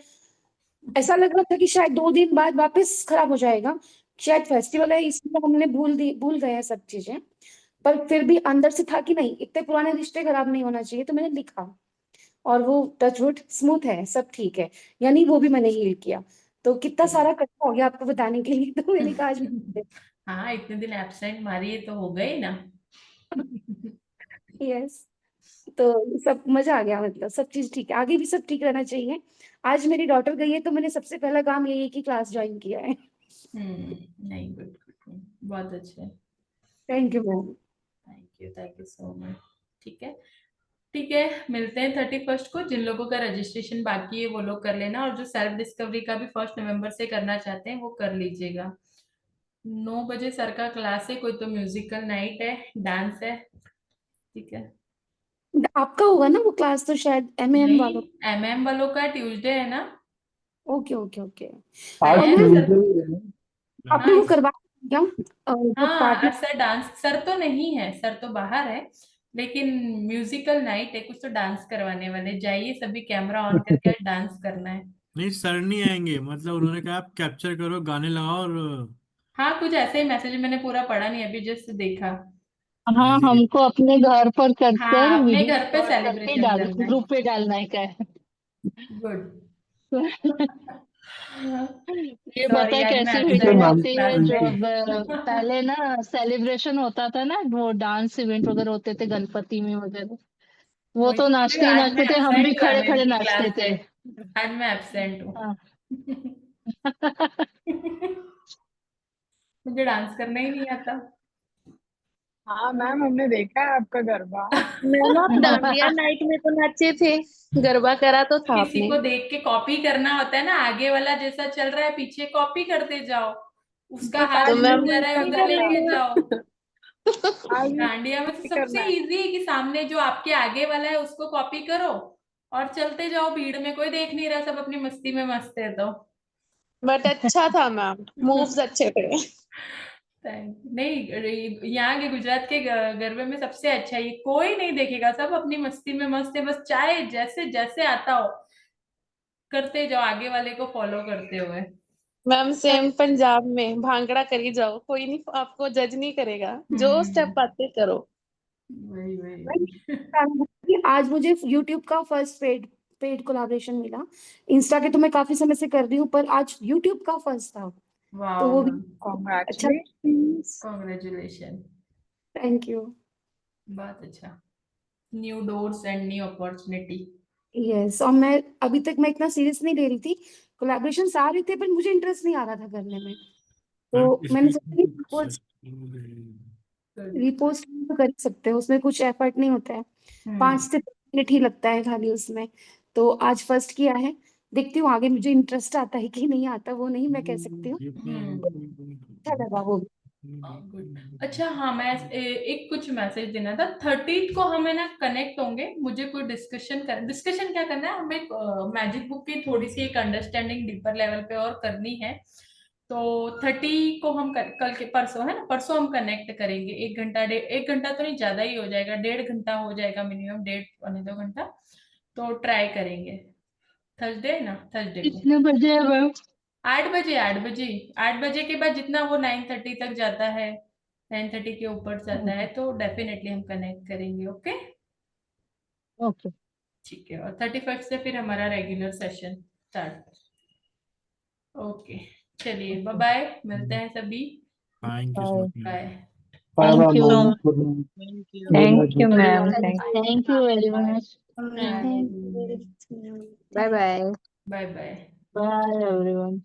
ऐसा लग रहा था कि शायद 2 दिन बाद वापस खराब हो जाएगा, शायद फेस्टिवल है इसलिए हमने भूल गए हैं सब चीजें। पर फिर भी अंदर से था कि नहीं, इतने पुराने रिश्ते खराब नहीं होना चाहिए, तो मैंने लिखा। और वो टचवुड स्मूथ है, सब ठीक है, यानी वो भी मैंने हील किया। तो कितना सारा इकट्ठा हो गया आपको बताने के लिए, तो मैंने कहा आज हाँ, इतने दिन एब्सेंट मारिए तो हो गए ना। यस। तो सब मजा आ गया, मतलब सब चीज ठीक है, आगे भी सब ठीक रहना चाहिए। आज मेरी डॉटर गई है तो मैंने सबसे पहला काम यही है कि क्लास ज्वाइन किया है। नहीं, गुड, बहुत अच्छे। Thank you ma'am. Thank you so much. ठीक है, ठीक है, मिलते हैं 31st को। जिन लोगों का रजिस्ट्रेशन बाकी है वो लोग कर लेना, और जो सेल्फ डिस्कवरी का भी 1 नवंबर से करना चाहते हैं वो कर लीजिएगा। 9 बजे सर का क्लास है, कोई तो म्यूजिकल नाइट है, डांस है। ठीक है। आपका होगा ना वो क्लास, तो शायद एमएम नहीं, वालों। एमएम वालों का ट्यूसडे है ना। Okay okay okay. आज और है मैम सर। ट्यूसडे है ना? आपने हाँ, वो करवा क्या, जो हाँ, पार्टनर। आज सर डांस, सर तो नहीं है, सर तो बाहर है, लेकिन म्यूजिकल नाइट है, कुछ तो डांस करवाने वाले, जाइए सभी कैमरा ऑन करके आज डांस करना है। नहीं सर नहीं आएंगे, मतलब उन्होंने कहा आप कैप्चर करो, गाने लगाओ और हाँ, कुछ ऐसे ही मैसेज, मैंने पूरा पढ़ा नहीं, अभी जस्ट देखा। हाँ, जी। हमको अपने घर पर कर हाँ, अपने वीडियो घर पे रिकॉर्ड करके सेलिब्रेशन डाल करना है। ग्रुप पे डालने का है। गुड। ये सॉरी, पता है आज मैं कैसी ठीक है वीडियो एब्सेंट हूँ मैम। होती क्लास है, से। जब पहले ना सेलिब्रेशन होता था ना, वो डांस इवेंट वगैरह होते थे गणपति में वगैरह, वो वही तो तो बोल रही नाचते हूँ, ही आज मैं नाचते थे, हम भी एब्सेंट हूँ खड़े एमएम खड़े की नाचते क्लास से। थे। आज मैं एब्सेंट हूँ। हाँ। मुझे डांस करना ही नहीं आता। हाँ मैम, हमने देखा है आपका गरबा। मैम आप डांडिया नाइट में तो नाचे थे, गरबा करा तो था किसी आपने। को देख के कॉपी करना होता है ना, आगे वाला जैसा चल रहा है पीछे कॉपी करते जाओ, उसका बट हाथ आज तो इधर मैम जा नहीं रहा है उधर करना लेके जाओ। आज डांडिया में तो नहीं सबसे करना है। इजी है कि सामने जो आपके आगे वाला है उसको कॉपी करो और चलते जाओ, भीड़ में कोई देख नहीं रहा, सब अपनी मस्ती में मस्त है तो। बट अच्छा था मैम, मूव्स अच्छे थे। नहीं, यहाँ के गुजरात के गरबे में सबसे अच्छा ये, कोई नहीं देखेगा, सब अपनी मस्ती में मस्त है, बस चाहे जैसे जैसे आता हो करते जाओ, आगे वाले को फॉलो करते हुए। मैम सेम पंजाब में भांगड़ा करी जाओ, कोई नहीं आपको जज नहीं करेगा, जो स्टेप आते करो। वही वही कि आज मुझे यूट्यूब का फर्स्ट पेड पेड कोलैबोरेशन मिला। इंस्टा के तो मैं काफी समय से कर रही हूँ, पर आज यूट्यूब का फर्स्ट था, तो वाह वो भी मैम, अच्छा। कॉन्ग्रेचुलेशंस। कॉन्ग्रेचुलेशन। Thank you. बहुत अच्छा। New doors and new opportunity. Yes, और मैं अभी तक मैं इतना सीरियस नहीं ले रही थी, कोलैबोरेशन आ रहे थे पर मुझे इंटरेस्ट नहीं आ रहा था करने में, मैम तो मैंने सोचा कि रिपोस्ट तो कर ही सकते हैं, उसमें कुछ एफर्ट नहीं होता है, 5 से 10 मिनट ही लगता है खाली उसमें। तो आज फर्स्ट किया है, देखती हूँ आगे मुझे इंटरेस्ट आता है कि नहीं आता, वो नहीं मैं कह सकती हूँ। अच्छा लगा वो भी। गुड। अच्छा, हाँ, मैं एक कुछ मैसेज देना था। 30th को हम है ना कनेक्ट होंगे, मुझे कोई डिस्कशन क्या करना है, हमें मैजिक बुक की थोड़ी सी एक अंडरस्टैंडिंग डीपर लेवल पे और करनी है। तो 30 को हम कल के परसों है ना, परसों हम कनेक्ट करेंगे, 1 घंटा, 1 घंटा तो नहीं, ज्यादा ही हो जाएगा, 1.5 घंटा हो जाएगा मिनिमम, 1.5 पौने 2 घंटा। तो ट्राई करेंगे। थर्सडे है ना, थर्सडे को कितने बजे है मैम? 8 बजे, 8 बजे। 8 बजे के बाद जितना वो 9:30 तक जाता है, 9:30 के ऊपर जाता है, तो डेफिनेटली हम कनेक्ट करेंगे। Okay, okay. ठीक है। और 31st से फिर हमारा रेगुलर सेशन स्टार्ट। ओके, चलिए, बाय बाय, मिलते हैं सभी। Thank you so bye. Much ma'am. Bye. Bye bye thank you. Ma'am, good night. Good thank you night. Ma'am, thank thank you very much. Bye bye bye. Bye. Bye everyone.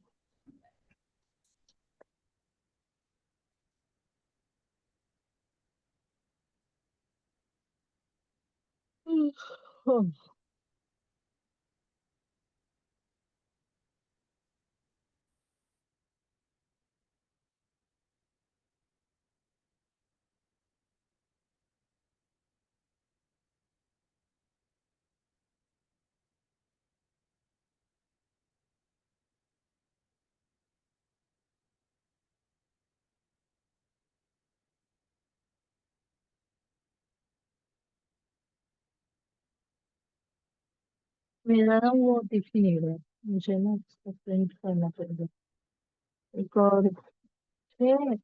मेरा ना वो दिख ही नहीं रहा है। मुझे ना इसको प्रिंट करना पड़ेगा। एक और है।